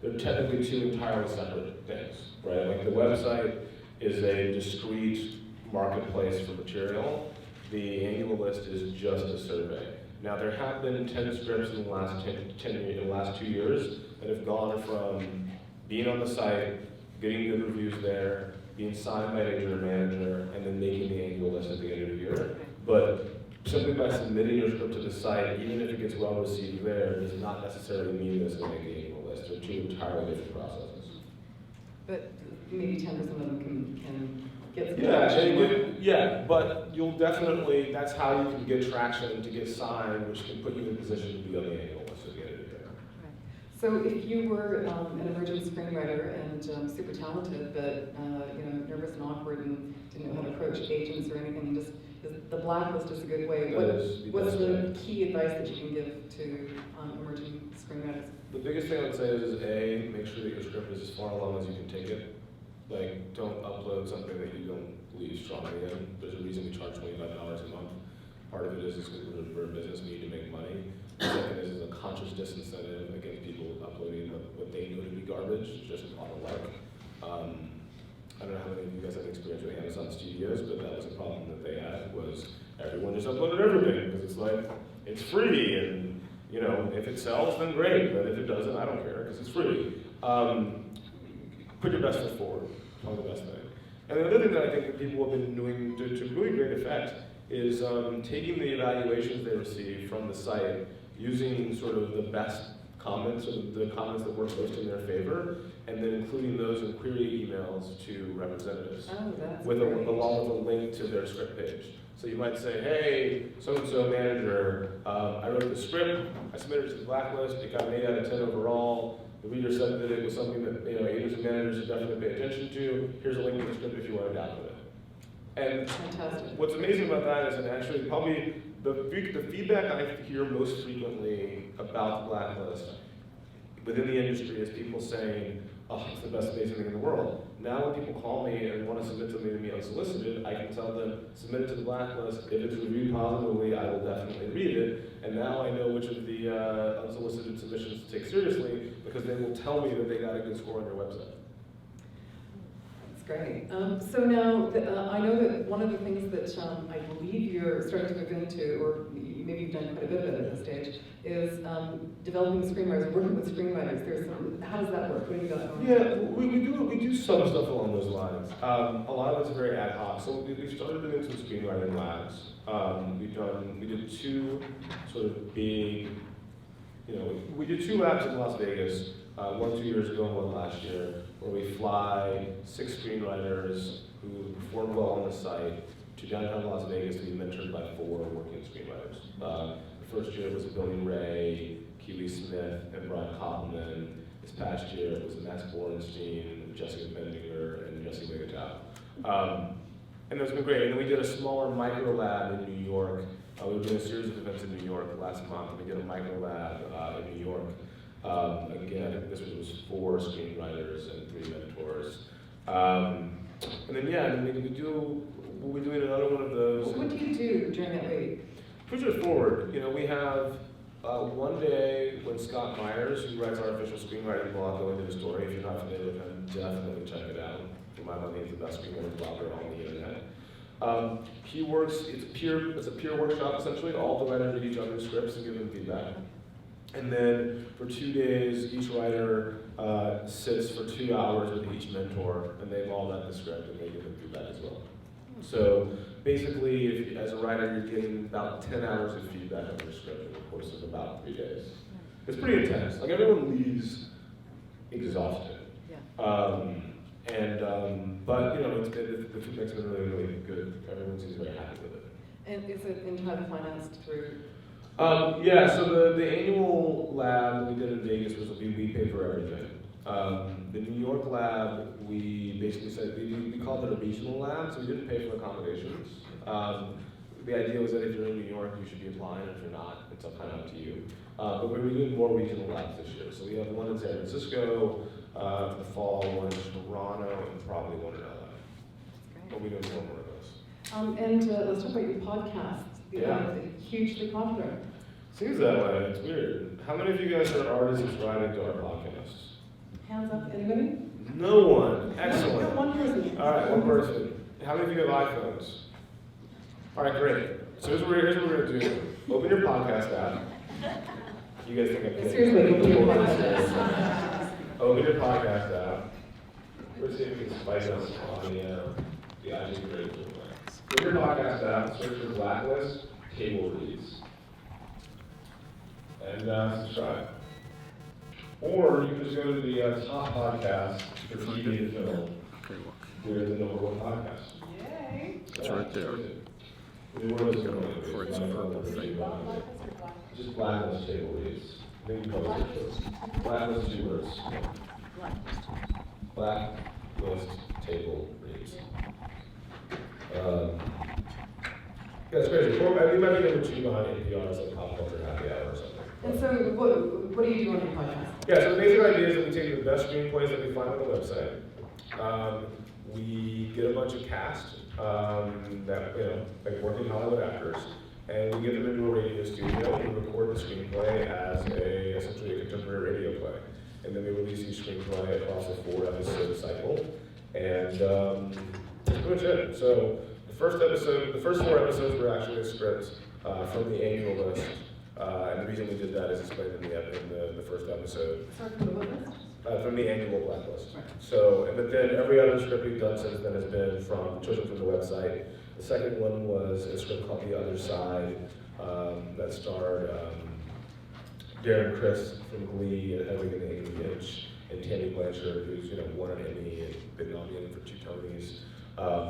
B: they're technically 2 entirely separate things, right? Like, the website is a discrete marketplace for material. The annual list is just a survey. Now, there have been 10 scripts in the last 2 years that have gone from being on the site, getting good reviews there, being signed by an agent or manager, and then making the annual list at the end of the year. But simply by submitting your script to the site, even if it gets well received there, does not necessarily mean it's going to make the annual list. They're 2 entirely different processes.
C: But maybe 10% of them can get some
B: traction. But you'll definitely, that's how you can get traction to get signed, which can put you in a position to be on the annual list at the end of the year.
C: So if you were an emerging screenwriter and super talented, but nervous and awkward and didn't know how to approach agents or anything, the blacklist is a good way. What's the key advice that you can give to emerging screenwriters?
B: The biggest thing I would say is A, make sure that your script is as far along as you can take it. Like, don't upload something that you don't believe strongly in. There's a reason we charge $25 a month. Part of it is because we're a business, we need to make money. The second is a conscious disincentive against people uploading what they know to be garbage, just on a lark. I don't know how many of you guys have experience with Amazon Studios, but that was a problem that they had, was everyone just uploaded everything, because it's like, it's free, and if it sells, then great, but if it doesn't, I don't care, because it's free. Put your best foot forward, probably the best thing. And the other thing that I think that people have been doing to really great effect is taking the evaluations they receive from the site, using sort of the best comments, or the comments that work most in their favor, and then including those in query emails to representatives, along with a link to their script page. So you might say, hey, so-and-so manager, I wrote the script, I submitted it to the blacklist, it got an 8 out of 10 overall. The reader said that it was something that agents and managers should definitely pay attention to. Here's a link to the script if you want to download it. And what's amazing about that is, and actually probably the feedback I hear most frequently about the blacklist within the industry is people saying, oh, it's the best amazing thing in the world. Now when people call me and want to submit something to me unsolicited, I can tell them, submit it to the blacklist. If it's reviewed positively, I will definitely read it. And now I know which of the unsolicited submissions to take seriously, because they will tell me that they got a good score on your website.
C: That's great. So now, I know that one of the things that I believe you're starting to move into, or maybe you've done quite a bit of it at this stage, is developing screenwriters, working with screenwriters. How does that work? What do you got going?
B: Yeah, we do some stuff along those lines. A lot of it's very ad hoc. So we started doing some screenwriting labs. We did two sort of big, we did two labs in Las Vegas, one 2 years ago and one last year, where we fly 6 screenwriters who performed well on the site to downtown Las Vegas to be mentored by 4 working screenwriters. The first year was Billy Ray, Keely Smith, and Brian Koppelman. This past year it was Max Borenstein, Jessica Bendinger, and Jesse Legatow. And that's been great. And then we did a smaller micro lab in New York. We were doing a series of events in New York last month. We did a micro lab in New York. Again, I think this was 4 screenwriters and 3 mentors. And then we'll be doing another one of those.
C: What do you do during that week?
B: Pretty straightforward. We have one day when Scott Myers, who writes our official screenwriting blog, Going to the Story. If you're not familiar with him, definitely check it out. For my money, he's the best screenwriting blogger on the internet. He works, it's a peer workshop essentially. All the writers read each other's scripts and give them feedback. And then for 2 days, each writer sits for 2 hours with each mentor, and they've all read the script and they give them feedback as well. So basically, if, as a writer, you're getting about 10 hours of feedback on your script in the course of about 3 days. It's pretty intense. Like, everyone leaves exhausted.
C: Yeah.
B: But the feedback's been really, really good. Everyone seems very happy with it.
C: And is it entirely financed through?
B: Yeah, so the annual lab we did in Vegas was we paid for everything. The New York lab, we basically said, we called it a regional lab, so we didn't pay for accommodations. The idea was that if you're in New York, you should be applying, and if you're not, it's kind of up to you. But we're doing more regional labs this year. So we have one in San Francisco, in the fall, one in Toronto, and probably one in LA. But we doing one more of those.
C: And let's talk about your podcast.
B: Yeah.
C: Hugely popular.
B: Seems that way. It's weird. How many of you guys are already subscribing to our podcast?
C: Hands up, anybody?
B: No one. Excellent.
C: One person.
B: All right, one person. How many of you have iPhones? All right, great. So here's what we're going to do. Open your podcast app. You guys think I'm kidding?
C: Seriously, open your podcast app.
B: Open your podcast app. Let's see if we can spice up on the IG grade. Open your podcast app, search for Blacklist Table Reads, and subscribe. Or you can just go to the top podcast for TV and film. We're the #1 podcast.
C: Yay.
D: It's right there. For its purple thing.
B: Just Blacklist Table Reads. Maybe post it. Blacklist 2 words. Blacklist Table Reads. Yeah, it's crazy. We might be #2 behind NPR's like Pop Culture Happy Hour or something.
C: And so, what do you do on your podcast?
B: Yeah, so the basic idea is that we take the best screenplays that we find on the website. We get a bunch of cast that, like working Hollywood actors, and we get them into a radio studio and we record the screenplay as essentially a contemporary radio play. And then we release each screenplay across a 4-episode cycle. And that's pretty much it. So the first 4 episodes were actually a script from the annual list. And the reason we did that is explained in the first episode.
C: Sorry, from the what list?
B: From the annual blacklist.
C: Right.
B: So, but then every other script we've done since then has been chosen from the website. The second one was a script called The Other Side that starred Darren Criss from Glee and Hedwig and the Angry Inch, and Tammy Blanchard, who's won an Emmy and been nominated for 2 Tonys.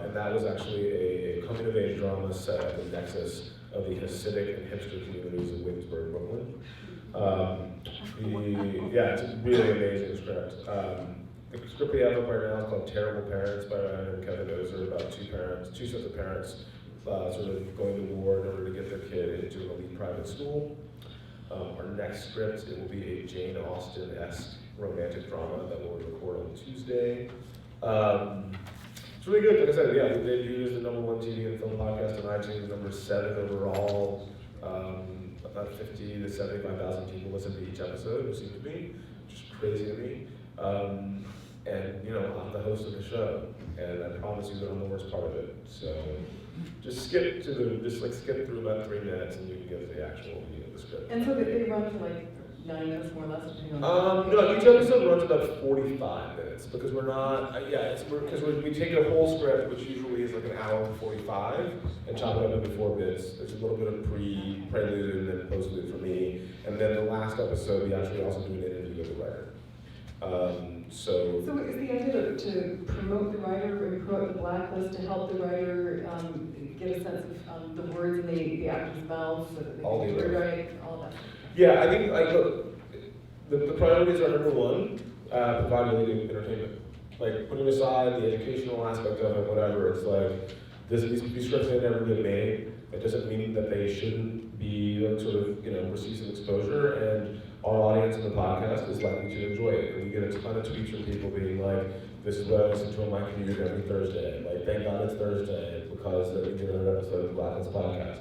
B: And that was actually a coming-of-age drama set at the nexus of the Hasidic and hipster communities of Williamsburg, Brooklyn. It's a really amazing script. The script we have up right now is called Terrible Parents by Ryan and Kevin Ozer, about 2 sets of parents sort of going to war in order to get their kid into an elite private school. Our next script, it will be a Jane Austen-esque romantic drama that we'll record on Tuesday. It's really good. Like I said, yeah, we debuted as the #1 TV and film podcast on iTunes, #7 overall. About 50 to 75,000 people listen to each episode, it seems to be, which is crazy to me. And you know, I'm the host of the show, and I promise you that I'm the worst part of it. So just skip through about 3 minutes, and you can get to the actual meaning of the script.
C: And so they run for like 9 minutes more or less, depending on.
B: No, each episode runs about 45 minutes because we're not. We take a whole script, which usually is like an hour and 45, and chop it up into 4 bits. There's a little bit of prelude and then postlude for me, and then the last episode we actually also do an interview with the writer. So
C: is the idea to promote the writer and promote the blacklist to help the writer get a sense of the words in the actor's mouths so that they
B: all
C: can
B: the
C: write all that?
B: Yeah, I think like look, the priorities are #1, providing leading entertainment. Like putting aside the educational aspect of it, whatever. It's like these scripts may never get made. It doesn't mean that they shouldn't be sort of receive some exposure, and our audience in the podcast is likely to enjoy it. And we get a ton of tweets from people being like, "This is what I listen to on my commute every Thursday." Like, thank God it's Thursday because that we did another episode of the Blacklist podcast.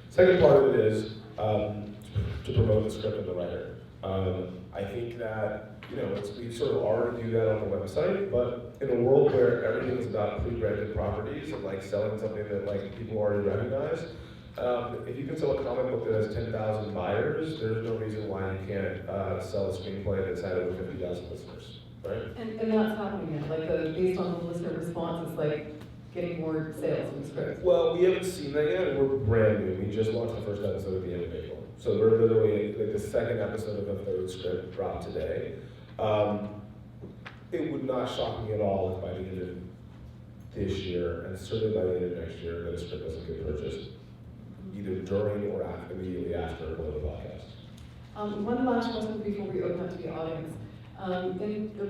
B: Second part of it is to promote the script and the writer. I think that we sort of already do that on the website, but in a world where everything is about pre-branded properties and like selling something that like people already recognize, if you can sell a comic book that has 10,000 buyers, there's no reason why you can't sell a screenplay that's had over 50,000 listeners, right?
C: And that's happening now, like based on the listener response, it's like getting more sales from the script.
B: Well, we haven't seen that yet, and we're brand new. We just launched the first episode at the end of April. So we're literally, like the second episode of the 3rd script dropped today. It would not shock me at all if by the end of this year, and certainly by the end of next year, that a script doesn't get purchased, either during or immediately after one of the podcasts.
C: One last question before we open up to the audience.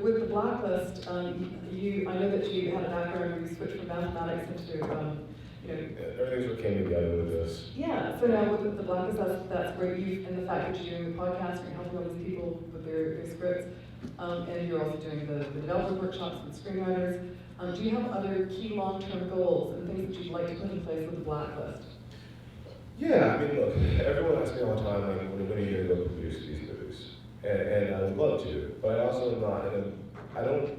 C: With the blacklist, I know that you had a background where you switched from mathematics into,
B: everything sort of came together with this.
C: Yeah, so now with the blacklist, that's great. And the fact that you're doing the podcast, you're helping all these people with their scripts, and you're also doing the development workshops with screenwriters. Do you have other key long-term goals and things that you'd like to put in place with the blacklist?
B: Yeah, I mean, look, everyone asks me all the time, like, when are you going to go produce these movies? And I would love to, but I also am not, I don't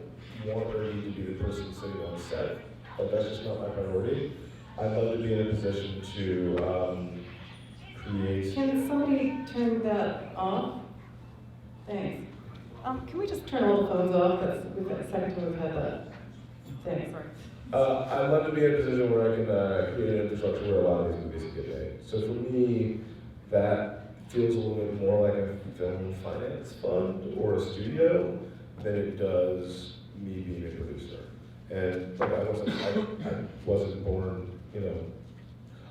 B: want or need to be the person sitting on set. Like, that's just not my priority. I'd love to be in a position to create.
C: Can somebody turn that off? Thanks. Can we just turn all the phones off? That's the second time we've had that. Thanks. Sorry.
B: I'd love to be in a position where I can create an infrastructure where a lot of these movies can get made. So for me, that feels a little bit more like a film finance fund or a studio than it does me being a producer. And like, I wasn't born,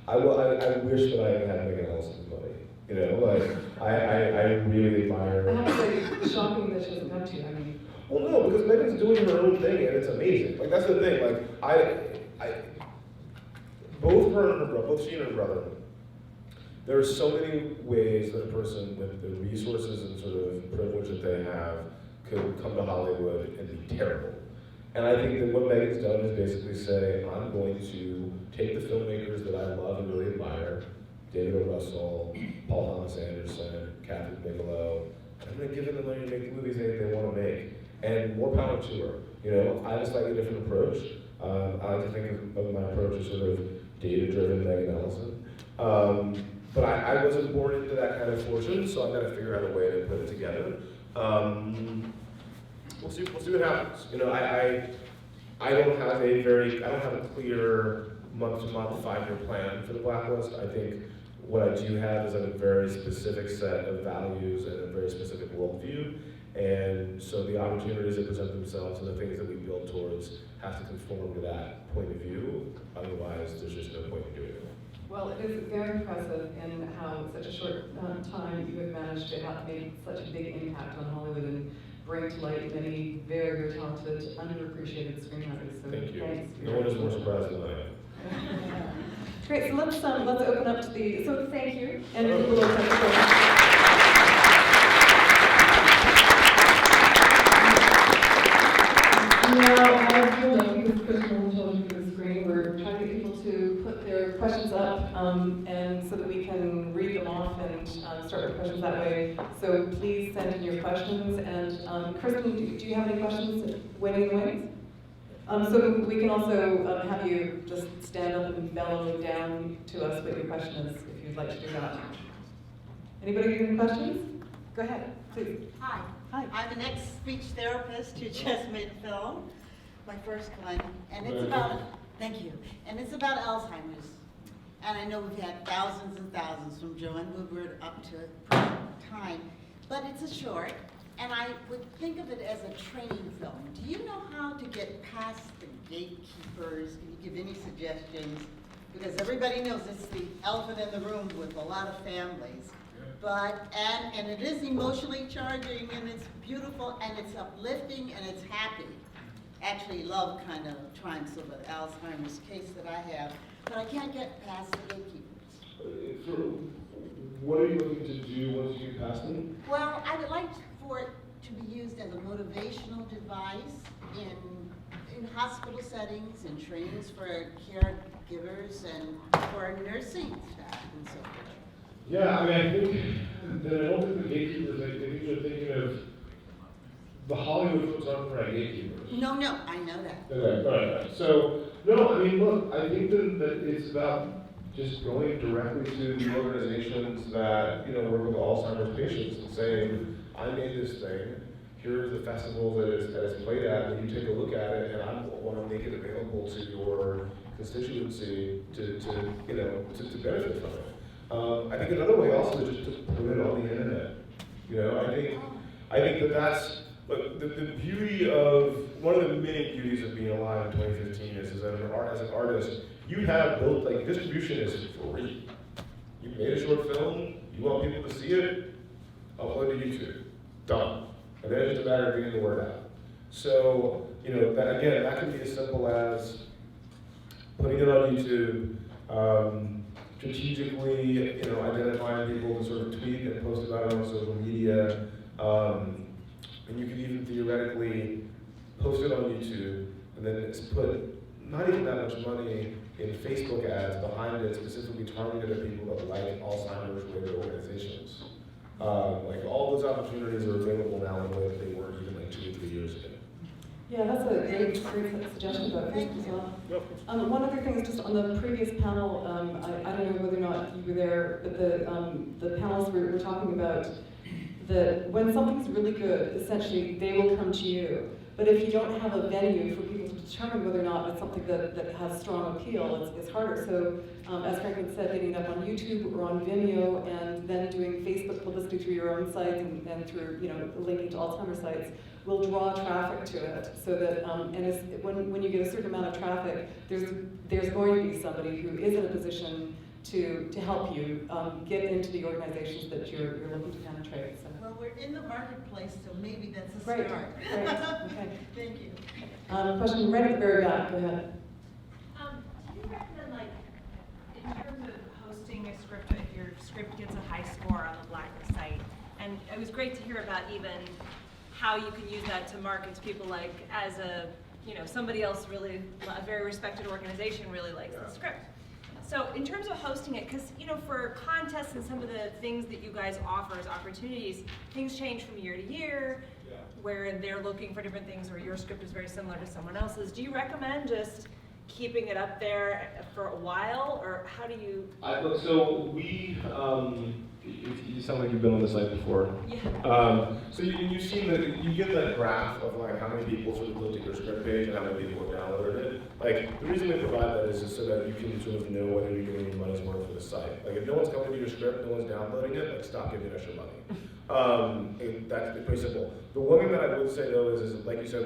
B: I wish that I had Megan Ellison's money. Like I really admire.
C: I have to say, it's shocking that she doesn't come to you. I mean.
B: Well, no, because Megan's doing her own thing and it's amazing. Like that's the thing. Like both her and her brother, both she and her brother. There are so many ways that a person with the resources and sort of privilege that they have could come to Hollywood and be terrible. And I think that what Megan's done is basically say, I'm going to take the filmmakers that I love and really admire, David O. Russell, Paul Thomas Anderson, Catherine Bigelow, I'm going to give them the money to make the movies they want to make. And more power to her. I have a slightly different approach. I like to think of my approach as sort of data-driven Megan Ellison. But I wasn't born into that kind of fortune, so I've got to figure out a way to put it together. We'll see what happens. I don't have a clear month-to-month 5-year plan for the Blacklist. I think what I do have is a very specific set of values and a very specific worldview. And so the opportunities that present themselves and the things that we build towards have to conform to that point of view. Otherwise, there's just no point in doing it.
C: Well, it is very impressive in how in such a short time you have managed to have made such a big impact on Hollywood and bring to light many very, very talented, underappreciated screenwriters. So
B: thank you.
C: Thanks.
B: No one is more surprised than I am.
C: Great, so let's open up to the, so thank you. And a little start with questions that way. So please send in your questions. And Kristen, do you have any questions waiting in the wings? So we can also have you just stand up and bellow down to us what your question is, if you'd like to do that. Anybody have any questions? Go ahead, please.
D: Hi.
C: Hi.
D: I'm an ex-speech therapist who just made film, my first one, and it's about, thank you, and it's about Alzheimer's. And I know we've had thousands and thousands from Joanne Woodward up to present time, but it's a short, and I would think of it as a training film. Do you know how to get past the gatekeepers? Can you give any suggestions? Because everybody knows it's the elephant in the room with a lot of families. But, and it is emotionally charging, and it's beautiful, and it's uplifting, and it's happy. Actually, love kind of triumphs over the Alzheimer's case that I have, but I can't get past the gatekeepers.
B: What are you looking to do once you pass them?
D: Well, I would like for it to be used as a motivational device in hospital settings, and trainings for caregivers, and for nursing staff and so forth.
B: Yeah, I mean, I think that I don't think the gatekeepers, I think you're thinking of the Hollywood folks aren't right gatekeepers.
D: No, I know that.
B: Okay, right. So, no, I mean, look, I think that it's about just going directly to the organizations that, work with Alzheimer's patients and saying, I made this thing, here's the festival that it's played at, and you take a look at it, and I want to make it available to your constituency to benefit from it. I think another way also is just to put it on the internet. I think that's look, the beauty of, one of the many beauties of being alive in 2015 is that as an artist, you have built, distribution is free. You made a short film, you want people to see it, upload to YouTube, done. And then it's just a matter of getting the word out. So, that can be as simple as putting it on YouTube, strategically, identifying people to sort of tweet and post about it on social media. And you could even theoretically post it on YouTube and then just put not even that much money in Facebook ads behind it, specifically targeted at people that like Alzheimer's-related organizations. All those opportunities are available now in a way that they weren't even 2 or 3 years ago.
C: Yeah, that's a great suggestion about Facebook as well. One other thing is just on the previous panel, I don't know whether or not you were there, but the panelists were talking about that when something's really good, essentially they will come to you. But if you don't have a venue for people to determine whether or not it's something that has strong appeal, it's harder. So as Franklin said, getting it up on YouTube or on Vimeo, and then doing Facebook publicity through your own sites and through linking to Alzheimer's sites will draw traffic to it. So that when you get a certain amount of traffic, there's going to be somebody who is in a position to help you get into the organizations that you're looking to penetrate. So.
D: Well, we're in the marketplace, so maybe that's a
C: Great.
D: start.
C: Great. Okay.
D: Thank you.
C: Question right at the very back. Go ahead.
E: Do you recommend, in terms of hosting a script, if your script gets a high score on the Blacklist site, and it was great to hear about even how you can use that to market to people as somebody else really, a very respected organization really likes the script. So in terms of hosting it, because for contests and some of the things that you guys offer as opportunities, things change from year to year, where they're looking for different things, or your script is very similar to someone else's. Do you recommend just keeping it up there for a while, or how do you?
B: So we, you sound like you've been on the site before.
E: Yeah.
B: So you've seen you get that graph of how many people sort of looked at your script page and how many people have downloaded it. The reason we provide that is just so that you can sort of know whether you're getting your money's worth for the site. If no one's coming to your script, no one's downloading it, stop giving extra money. That's pretty simple. The one thing that I would say though is like you said,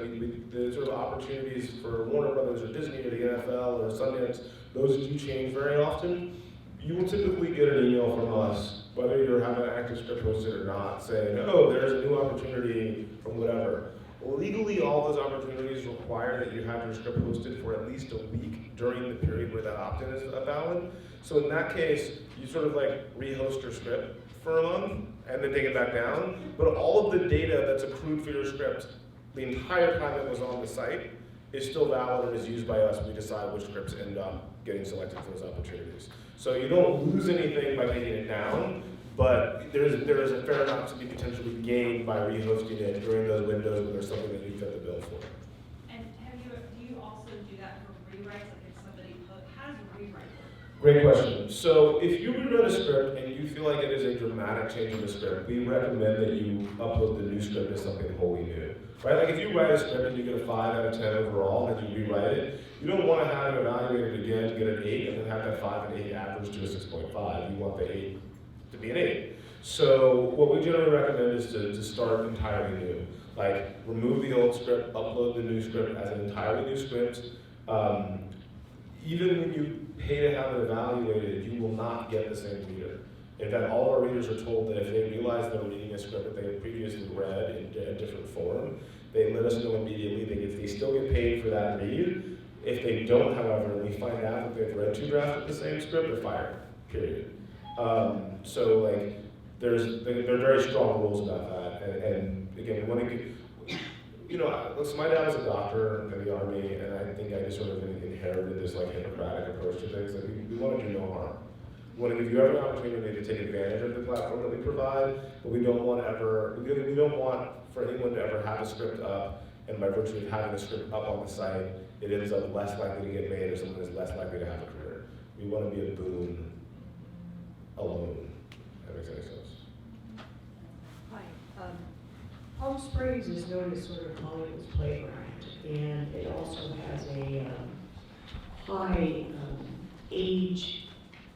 B: the sort of opportunities for Warner Brothers or Disney or the NFL or Sundance, those do change very often. You will typically get an email from us, whether you're having an active script posted or not, saying, oh, there's a new opportunity from whatever. Legally, all those opportunities require that you have your script posted for at least a week during the period where that opt-in is valid. So in that case, you sort of rehost your script for a month and then take it back down. But all of the data that's accrued for your script the entire time it was on the site is still valid and is used by us when we decide which scripts end up getting selected for those opportunities. So you don't lose anything by taking it down, But there is a fair amount to be potentially gained by rehosting it during those windows when there's something that you fit the bill for.
E: And do you also do that for rewrites? Like if somebody how does a rewrite work?
B: Great question. So if you rewrite a script and you feel like it is a dramatic change in the script, we recommend that you upload the new script as something wholly new. Right? Like if you write a script and you get a 5 out of 10 overall and you rewrite it, you don't want to have it evaluated again to get an 8 and then have that 5 and 8 average to a 6.5. You want the 8 to be an 8. So what we generally recommend is to start entirely new. Like remove the old script, upload the new script as an entirely new script. Even when you pay to have it evaluated, you will not get the same reader. In fact, all of our readers are told that if they realize they're reading a script that they had previously read in a different form, they let us know immediately. They still get paid for that read. If they don't, however, we find out that they've read 2 drafts of the same script, they're fired, period. So like, there are very strong rules about that. And again, we want to get, you know, listen, my dad was a doctor in the Army, and I think I just sort of inherited this like Hippocratic approach to things. Like we want to do no harm. We want to give you every opportunity to take advantage of the platform that we provide, but we don't want for anyone to ever have a script up, and by virtue of having a script up on the site, it ends up less likely to get made or someone is less likely to have a career. We want to be a boon alone. If that makes any sense.
F: Hi. Palm Springs is known as sort of Hollywood's playground, and it also has a high age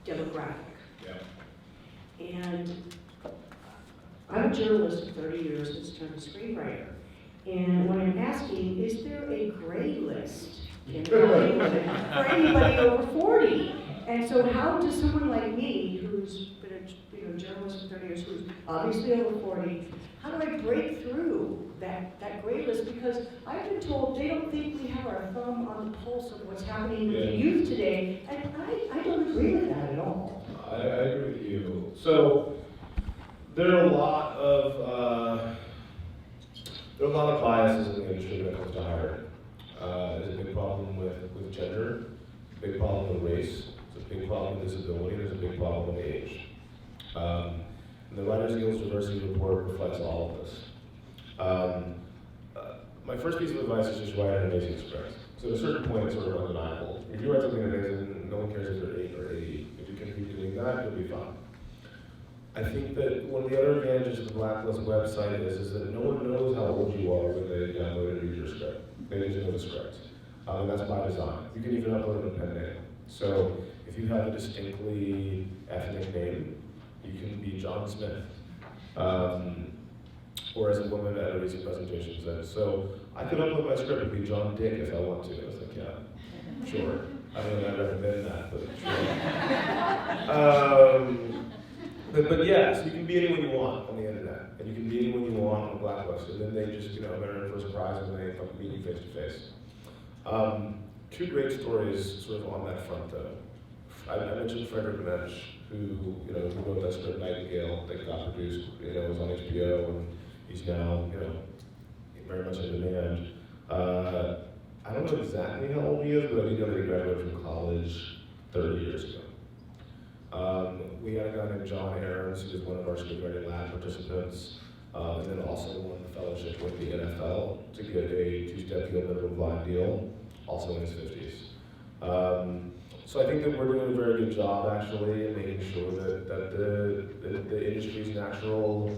F: demographic.
B: Yeah.
F: And I'm a journalist for 30 years that's turned a screenwriter. And what I'm asking, is there a grade list in Hollywood for anybody over 40? And so how does someone like me, who's been a journalist for 30 years, who's obviously over 40, how do I break through that grade list? Because I've been told they don't think we have our thumb on the pulse of what's happening with the youth today, and I don't agree with that at all.
B: I agree with you. So there are a lot of biases in the industry when it comes to hiring. There's a big problem with gender, a big problem with race, there's a big problem with disability, there's a big problem with age. And the Writers Guild's diversity report reflects all of this. My first piece of advice is just write an amazing script. So at a certain point, it's sort of undeniable. If you write something amazing, no one cares if you're 8 or 80. If you can keep doing that, you'll be fine. I think that one of the other advantages of the Blacklist website is that no one knows how old you are when they download and read your script. They just know the script. And that's by design. You can even upload a pen name. So if you have a distinctly ethnic name, you can be John Smith. Or as a woman at a recent presentation said, so I could upload my script and be John Dick if I want to. I was like, yeah, sure. I don't know if I've recommend that, but sure. But yeah, so you can be anyone you want on the internet, and you can be anyone you want on the Blacklist, and then they just, they're in first prize when they fucking meet you face to face. 2 great stories sort of on that front though. I mentioned Frederick Mensch, who wrote that script Nightingale that got produced, was on HBO, and he's now, very much in demand. I don't know exactly how old he is, but I do know that he graduated from college 30 years ago. We had a guy named John Aarons, who was one of our screenwriting lab participants, and then also won the fellowship with the NFL to get a 2-step deal, minimum blind deal, also in his 50s. So I think that we're doing a very good job actually in making sure that the industry's natural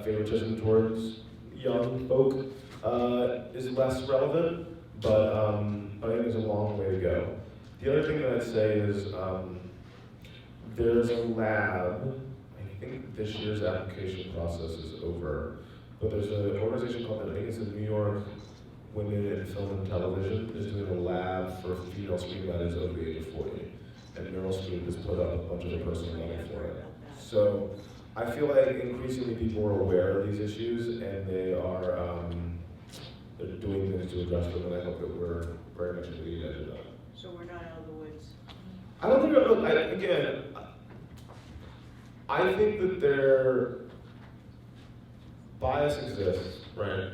B: favoritism towards young folk is less relevant, but I think there's a long way to go. The other thing that I'd say is there's a lab, I think this year's application process is over, but there's an organization called, I think it's the New York Women in Film and Television, is doing a lab for female screenwriters over the age of 40. And Meryl Streep has put up a bunch of their personal money for it. So I feel like increasingly people are aware of these issues and they are they're doing things to address them, and I hope that we're very much in the lead edge of that.
D: So we're not out of the woods.
B: I don't think, look, I think that their bias exists, right?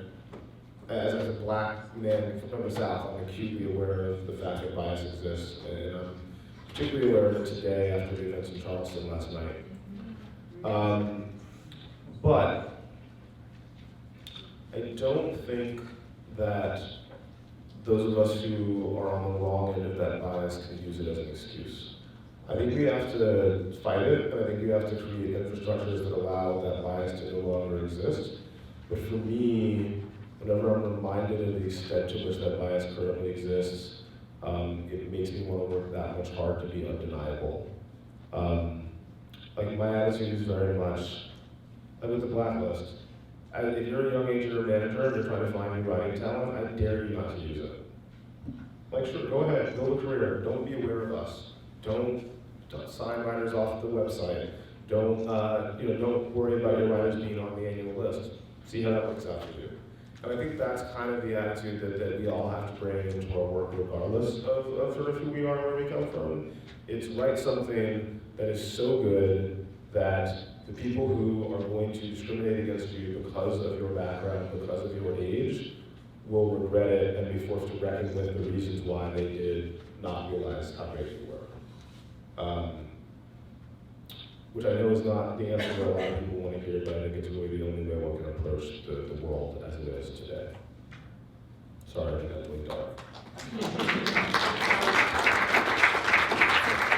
B: As a black man from the South, I'm acutely aware of the fact that bias exists, and I'm particularly aware of it today after the events in Charleston last night. But I don't think that those of us who are on the wrong end of that bias can use it as an excuse. I think we have to fight it, and I think we have to create infrastructures that allow that bias to no longer exist. But for me, whenever I'm reminded of the extent to which that bias currently exists, it makes me want to work that much hard to be undeniable. Like my attitude is very much, like with the blacklist. If you're a young agent or manager and you're trying to find new writing talent, I dare you not to use it. Like sure, go ahead, build a career, don't be aware of us. Don't sign writers off the website. Don't worry about your writers being on the annual list. See how that works out for you. And I think that's kind of the attitude that we all have to bring into our work regardless of sort of who we are and where we come from. It's write something that is so good that the people who are going to discriminate against you because of your background, because of your age, will regret it and be forced to reckon with the reasons why they did not realize how great you were. Which I know is not the answer that a lot of people want to hear, but I think it's really the only way one can approach the world as it is today. Sorry, I think that's really dark.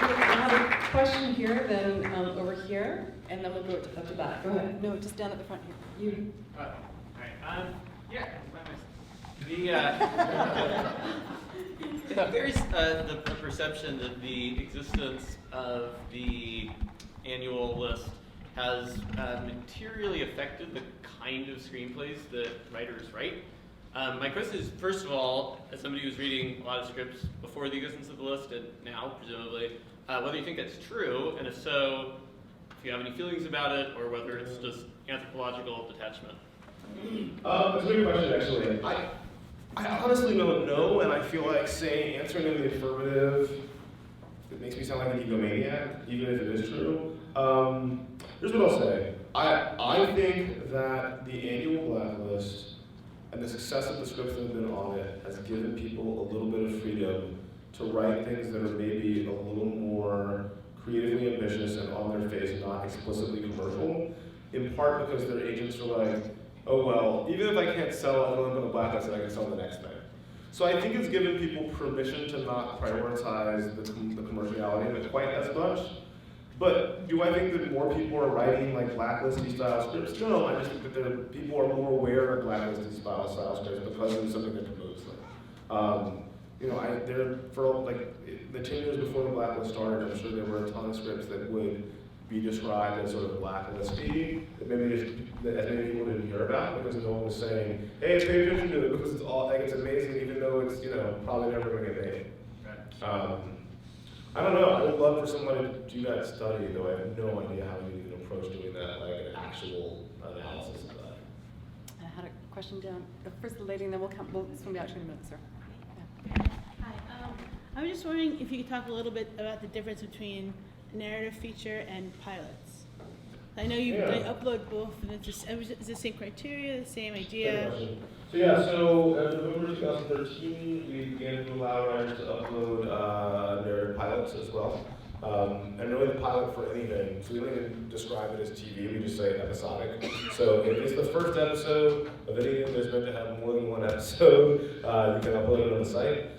C: I have a question here, then over here, and then we'll go up to back. Go ahead. No, just down at the front here. You.
G: All right. Yeah. There's the perception that the existence of the annual list has materially affected the kind of screenplays that writers write. My question is, first of all, as somebody who's reading a lot of scripts before the existence of the list, and now, presumably, whether you think that's true, and if so, if you have any feelings about it, or whether it's just anthropological detachment.
B: That's a good question, actually. I honestly don't know, and I feel like answering in the affirmative, it makes me sound like an egomaniac, even if it is true. Here's what I'll say. I think that the annual blacklist and the success of the scripts that have been on it has given people a little bit of freedom to write things that are maybe a little more creatively ambitious and on their face not explicitly commercial, in part because their agents are like, oh well, even if I can't sell it on the blacklist, I can sell the next thing. So I think it's given people permission to not prioritize the commerciality of it quite as much. But do I think that more people are writing like blacklisty style scripts? No, I just think that people are more aware of blacklisty style scripts because it's something that promotes them. For like the 10 years before the blacklist started, I'm sure there were a ton of scripts that would be described as sort of blacklisty that maybe as many people didn't hear about because no one was saying, hey, pay attention to it because it's amazing, even though it's probably never going to get made. Right. I don't know. I would love for someone to do that study, though I have no idea how you even approach doing that, like an actual analysis of that.
C: I had a question down. First the lady, and then we'll swim back to you in a minute, sir.
H: Hi. I was just wondering if you could talk a little bit about the difference between narrative feature and pilots. I know you upload both, and it's the same criteria, the same idea.
B: So in November 2013, we began to allow writers to upload narrative pilots as well. And really the pilot for anything, so we don't even describe it as TV, we just say episodic. So if it's the first episode of anything that's meant to have more than one episode, you can upload it on the site.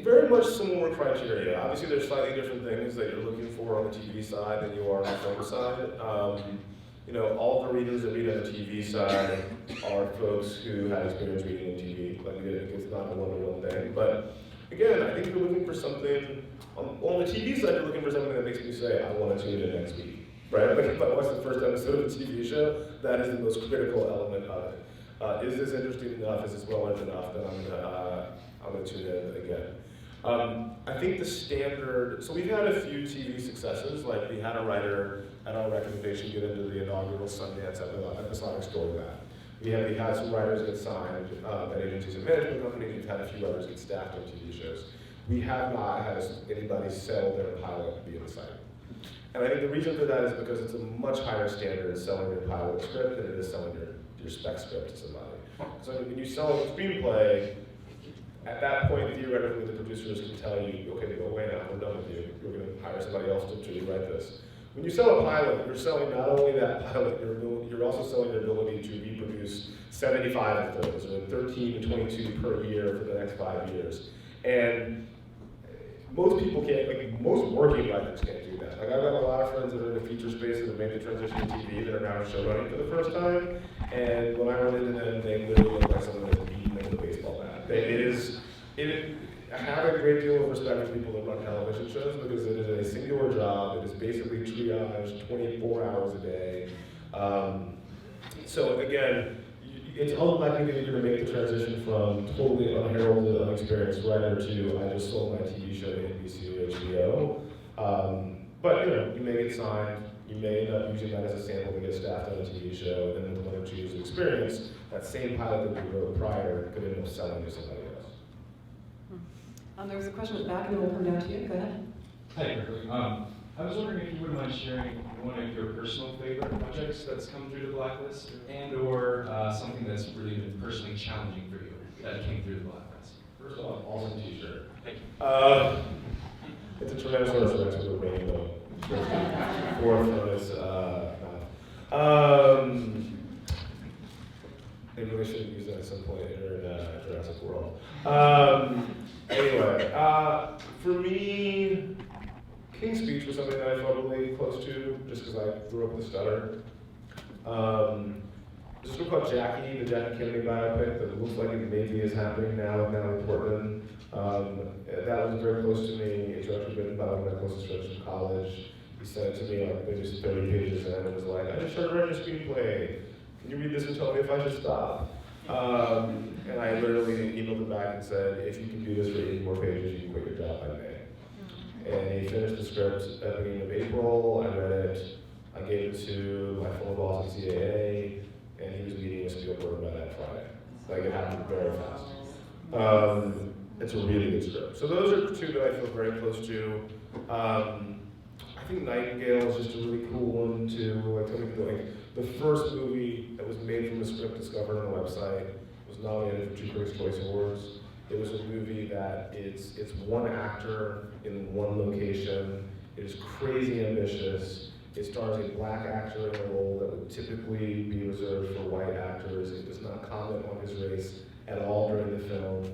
B: Very much similar criteria. Obviously there's slightly different things that you're looking for on the TV side than you are on the film side. All the readers that read on the TV side are folks who have experience reading in TV. Like it's not a one-to-one thing. But again, I think you're looking for something, on the TV side, you're looking for something that makes me say, I want to tune in next week. Right? Like if I watch the first episode of a TV show, that is the most critical element of it. Is this interesting enough? Is this well-read enough? Then I'm going to tune in again. I think the standard, so we've had a few TV successes, like we had a writer at our recommendation get into the inaugural Sundance episodic story lab. We had some writers get signed at agencies and management companies. We've had a few writers get staffed on TV shows. We have not had anybody sell their pilot via the site. And I think the reason for that is because it's a much higher standard selling your pilot script than it is selling your spec script to somebody. So when you sell a screenplay, at that point, theoretically, the producers can tell you, okay, go away now, we're done with you. We're going to hire somebody else to rewrite this. when you sell a pilot, you're selling not only that pilot, you're also selling your ability to reproduce 75 of those, or 13 to 22 per year for the next 5 years. And most people can't, like most working writers can't do that. Like I've got a lot of friends that are in the feature space that have made the transition to TV that are now show running for the first time. And when I run into them, they literally look like someone that's beating them with a baseball bat. I have a great deal of respect for people that run television shows because it is a singular job. It is basically triage 24 hours a day. So again, it's unlikely that you're going to make the transition from totally unheralded, unexperienced writer to I just sold my TV show to NBC or HBO. But you may get signed. You may end up using that as a sample to get staffed on a TV show, and then with 1 or 2 years of experience, that same pilot that you wrote prior could end up selling to somebody else.
C: There was a question at the back, and then we'll come down to you. Go ahead.
I: Hi, Berkeley. I was wondering if you wouldn't mind sharing one of your personal favorite projects that's come through the Blacklist, and/or something that's really been personally challenging for you that came through the Blacklist.
B: First off, awesome T-shirt. Thank you. It's a tremendous source of extra rainbow. Fourth from this. They really should use that at some point in Jurassic World. Anyway, for me, King's Speech was something that I felt really close to, just because I grew up with a stutter. There's a book called Jackie, the Jackie Kennedy biopic, that looks like it maybe is happening now in Natalie Portman. That was very close to me. It's actually written by one of my closest friends from college. He sent it to me like maybe 30 pages in, and was like, I just started writing a screenplay. Can you read this and tell me if I should stop? And I literally emailed him back and said, if you can do this for 80 more pages, you can quit your job by May. And he finished the script at the beginning of April. I read it. I gave it to my former boss at CAA, and he was meeting with Spielberg by that Friday. Like it happened very fast. It's a really good script. So those are 2 that I feel very close to. I think Nightingale is just a really cool one too. Like the first movie that was made from a script discovered on the website was nominated for 2 Critics' Choice Awards. It was a movie that it's one actor in one location. It is crazy ambitious. It stars a black actor in a role that would typically be reserved for white actors. It does not comment on his race at all during the film.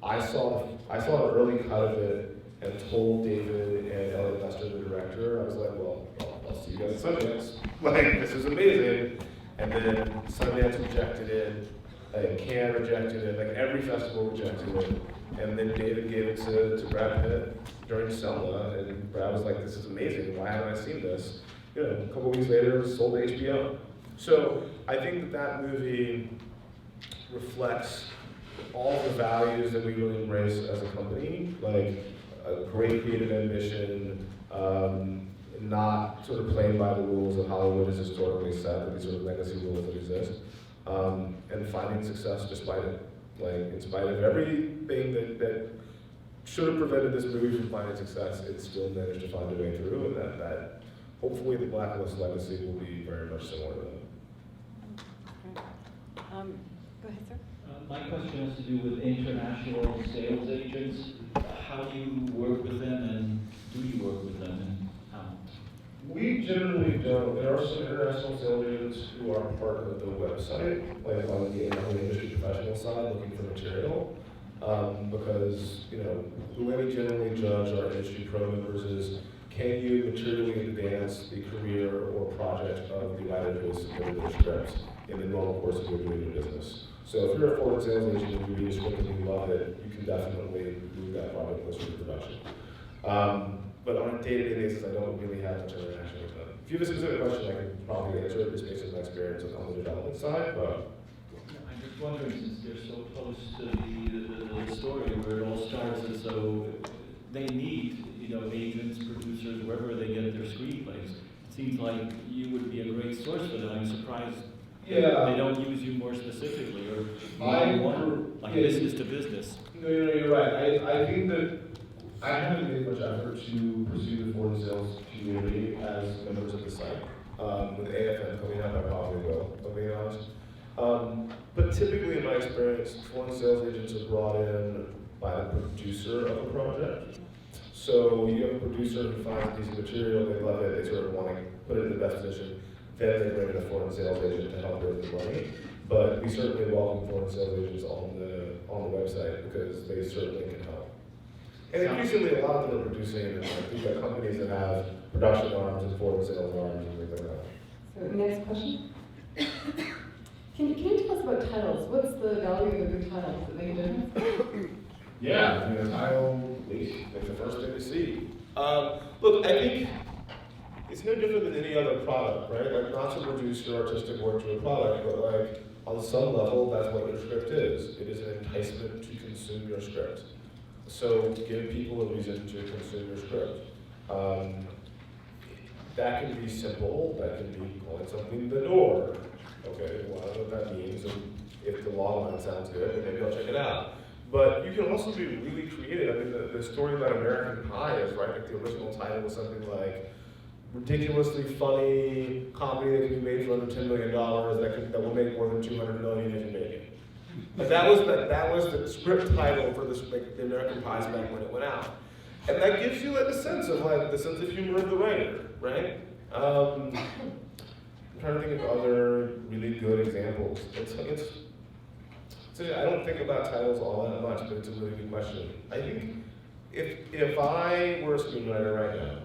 B: I saw an early cut of it and told David and Elliot Lester, the director, I was like, well, I'll see you guys at Sundance. Like, this is amazing. And then Sundance rejected it, Cannes rejected it, like every festival rejected it. And then David gave it to Brad Pitt during Selma, and Brad was like, this is amazing, why haven't I seen this? A couple weeks later, it was sold to HBO. So I think that movie reflects all the values that we really embrace as a company, like a great creative ambition, not sort of playing by the rules of Hollywood has historically set, these sort of legacy rules that exist, and finding success despite it. Like, in spite of everything that should have prevented this movie from finding success, it still managed to find a way through, and that hopefully the Blacklist legacy will be very much similar to that.
C: Go ahead, sir.
J: My question has to do with international sales agents. How do you work with them, and do you work with them, and how?
B: We generally don't. There are some international sales agents who are part of the website, like on the industry professional side, looking for material. Because, the way we generally judge our industry pro members is, can you materially advance the career or project of the writer who has submitted their scripts in the normal course of your doing your business? So if you're a forward sales agent and you read a script and you love it, you can definitely move that project closer to production. But on a day-to-day basis, I don't really have much interaction with them. If you have a specific question, I can probably answer it just based on my experience on the development side, but.
J: I'm just wondering, since they're so close to the story where it all starts, and so they need, agents, producers, wherever they get their screenplays. It seems like you would be a great source for them. I'm surprised they don't use you more specifically, or business to business.
B: No, you're right. I think that I haven't made much effort to pursue the foreign sales community as members of the site. With AFM coming out, I probably will, if I'm being honest. But typically, in my experience, foreign sales agents are brought in by the producer of a project. So you have a producer who finds a piece of material, they love it, they sort of want to put it in the best position, then they bring in a foreign sales agent to help raise the money. But we certainly welcome foreign sales agents on the website because they certainly can help. And increasingly, a lot of them are producing, and we've got companies that have production arms and foreign sales arms and things like that.
C: So next question. Can you tell us about titles? What's the value of a good title? Does it make a difference?
B: Yeah, I mean, the title, it's the first thing to see. Look, I think it's no different than any other product, right? Like, not to reduce your artistic work to a product, but like, on some level, that's what your script is. It is an enticement to consume your script. So give people a reason to consume your script. That can be simple, that can be calling something the door. Okay, well, I don't know what that means, and if the log line sounds good, then maybe I'll check it out. But you can also be really creative. I mean, the story about American Pie is, right, like the original title was something like, ridiculously funny comedy that can be made for under $10 million that will make more than $200 million if you make it. But that was the script title for the American Pie back when it went out. And that gives you like a sense of like the sense of humor of the writer, right? I'm trying to think of other really good examples. I don't think about titles all that much, but it's a really good question. I think if I were a screenwriter right now,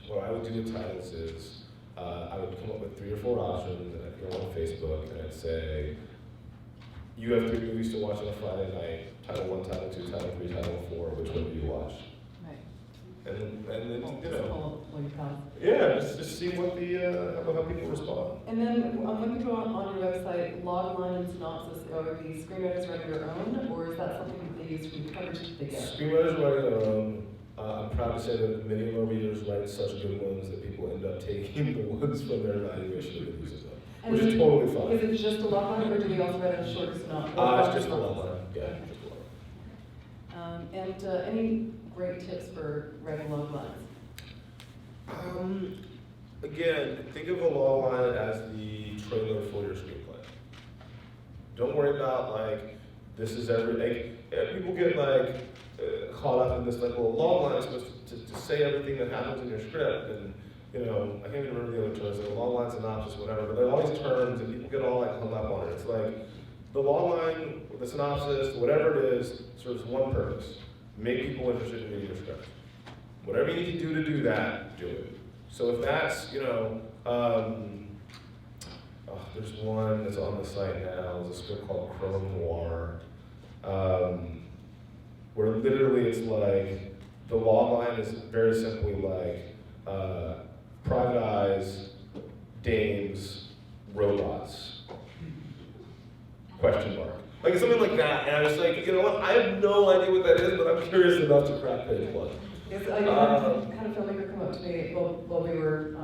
B: what I would do with titles is I would come up with 3 or 4 options, and I'd go on Facebook and I'd say, you have 3 movies to watch on a Friday night, title 1, title 2, title 3, title 4, which one do you watch?
C: Right.
B: And then you know,
C: Well,
B: yeah, just see what how people respond.
C: and then when you go on your website, log line and synopsis, are the screenwriters writing their own, or is that something that they use from the coverage they get?
B: Screenwriters writing their own. I'm proud to say that many of our readers write such good ones that people end up taking the ones from their evaluation and using them, which is totally fine.
C: Is it just a log line, or do they also write a short synopsis?
B: It's just a log line, yeah, just a log line.
C: And any great tips for writing log lines?
B: Again, think of a log line as the trailer for your screenplay. Don't worry about like, this is everything. People get like, caught up in this like, well, log line is supposed to say everything that happens in your script, and you know, I can't even remember the other terms, like log line, synopsis, whatever, but there are all these terms and people get all like hung up on it. It's like, the log line, the synopsis, whatever it is, serves one purpose: make people interested in reading your script. Whatever you need to do that, do it. So if that's, you know, there's one that's on the site now, there's a script called Chrome Noir, where literally it's like, the log line is very simply like, private eyes, dames, robots, question mark. Like something like that, and I was like, you know what, I have no idea what that is, but I'm curious enough to crack page 1.
C: Yes, I had a filmmaker come up to me while we were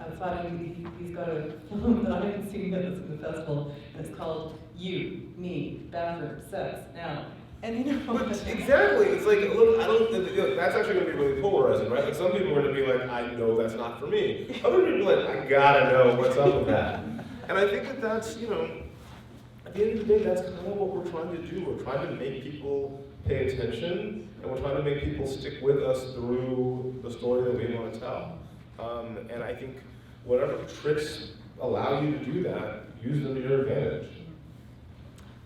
C: outside, and he's got a film that I haven't seen yet that's in the festival, and it's called You, Me, Bathroom, Sex, Now. And you know,
B: but exactly, it's like, look, I don't, you know, that's actually going to be really polarizing, right? Like some people are going to be like, I know that's not for me. Other people are like, I gotta know what's up with that. And I think that that's, you know, at the end of the day, that's kind of what we're trying to do. We're trying to make people pay attention, and we're trying to make people stick with us through the story that we want to tell. And I think whatever tricks allow you to do that, use them to your advantage.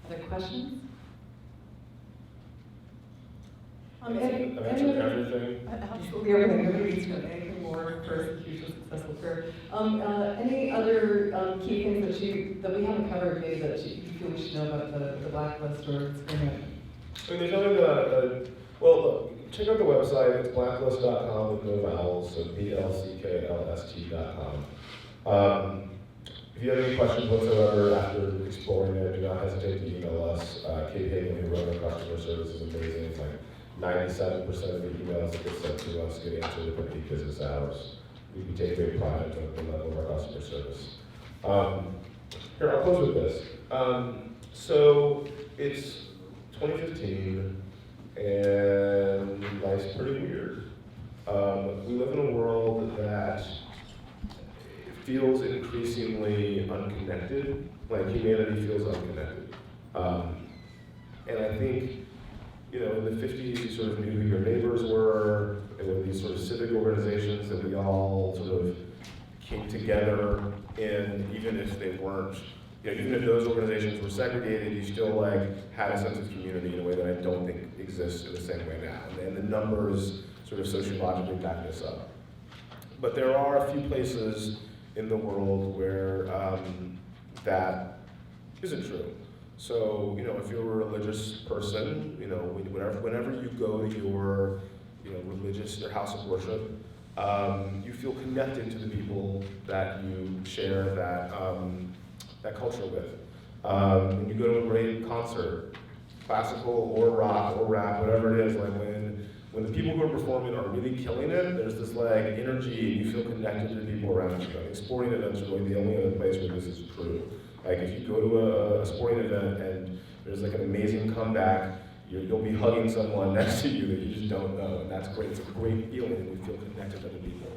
C: Other questions?
B: I've answered everything.
C: Absolutely everything. Nobody needs to know anything more for a huge successful career. Any other key things that we haven't covered, maybe that you feel we should know about the Blacklist or screenwriting?
B: I mean, there's nothing well, look, check out the website. It's blacklist.com with no vowels, so blcklst.com. If you have any questions whatsoever after exploring it, do not hesitate to email us. Kate Hagan, who runs our customer service, is amazing. It's like 97% of the emails that get sent to us get answered within peak business hours. We take great pride in the level of our customer service. Here, I'll close with this. So it's 2015, and life's pretty weird. We live in a world that feels increasingly unconnected, like humanity feels unconnected. And I think you know, in the 50s, you sort of knew who your neighbors were. There were these sort of civic organizations that we all sort of came together in, even if they weren't, you know, even if those organizations were segregated, you still like had a sense of community in a way that I don't think exists in the same way now. And the numbers sort of sociologically back this up. But there are a few places in the world where that isn't true. So, you know, if you're a religious person, you know, whenever you go to your, you know, your house of worship, you feel connected to the people that you share that culture with. When you go to a great concert, classical or rock or rap, whatever it is, like when the people who are performing are really killing it, there's this like energy, and you feel connected to the people around you. I think sporting events are really the only other place where this is true. Like if you go to a sporting event and there's like an amazing comeback, you'll be hugging someone next to you that you just don't know, and that's great. It's a great feeling, and you feel connected to other people.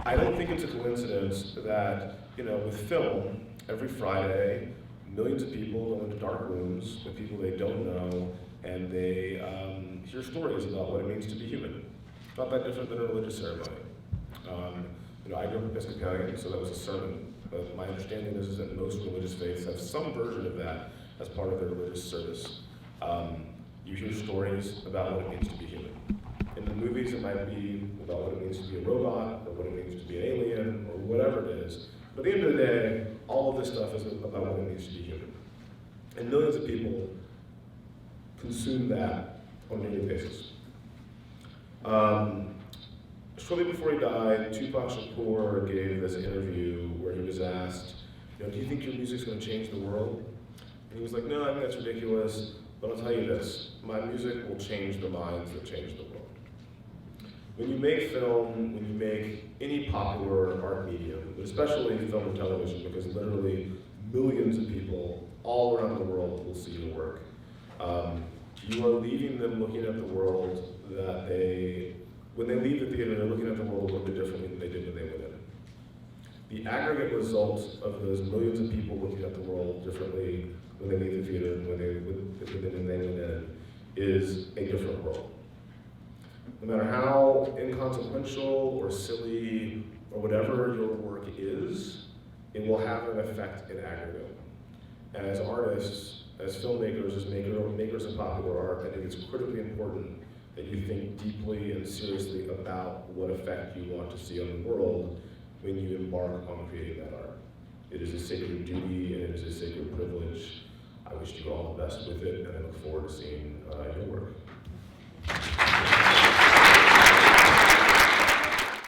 B: I don't think it's a coincidence that, you know, with film, every Friday, millions of people go into dark rooms with people they don't know, and they hear stories about what it means to be human. Not that different than a religious ceremony. You know, I grew up Episcopalian, so that was a sermon. But my understanding is that most religious faiths have some version of that as part of their religious service. You hear stories about what it means to be human. In the movies, it might be about what it means to be a robot, or what it means to be an alien, or whatever it is. But at the end of the day, all of this stuff is about what it means to be human. And millions of people consume that on a daily basis. Shortly before he died, Tupac Shakur gave this interview where he was asked, you know, do you think your music's going to change the world? And he was like, no, I think that's ridiculous, but I'll tell you this, my music will change the minds that change the world. When you make film, when you make any popular art medium, but especially film and television, because literally millions of people all around the world will see your work, you are leaving them looking at the world that when they leave the theater, they're looking at the world a little bit differently than they did when they went in. The aggregate result of those millions of people looking at the world differently when they leave the theater and when they went in is a different world. No matter how inconsequential or silly or whatever your work is, it will have an effect in aggregate. And as artists, as filmmakers, as makers of popular art, I think it's critically important that you think deeply and seriously about what effect you want to see on the world when you embark on creating that art. It is a sacred duty and it is a sacred privilege. I wish you all the best with it, and I look forward to seeing your work.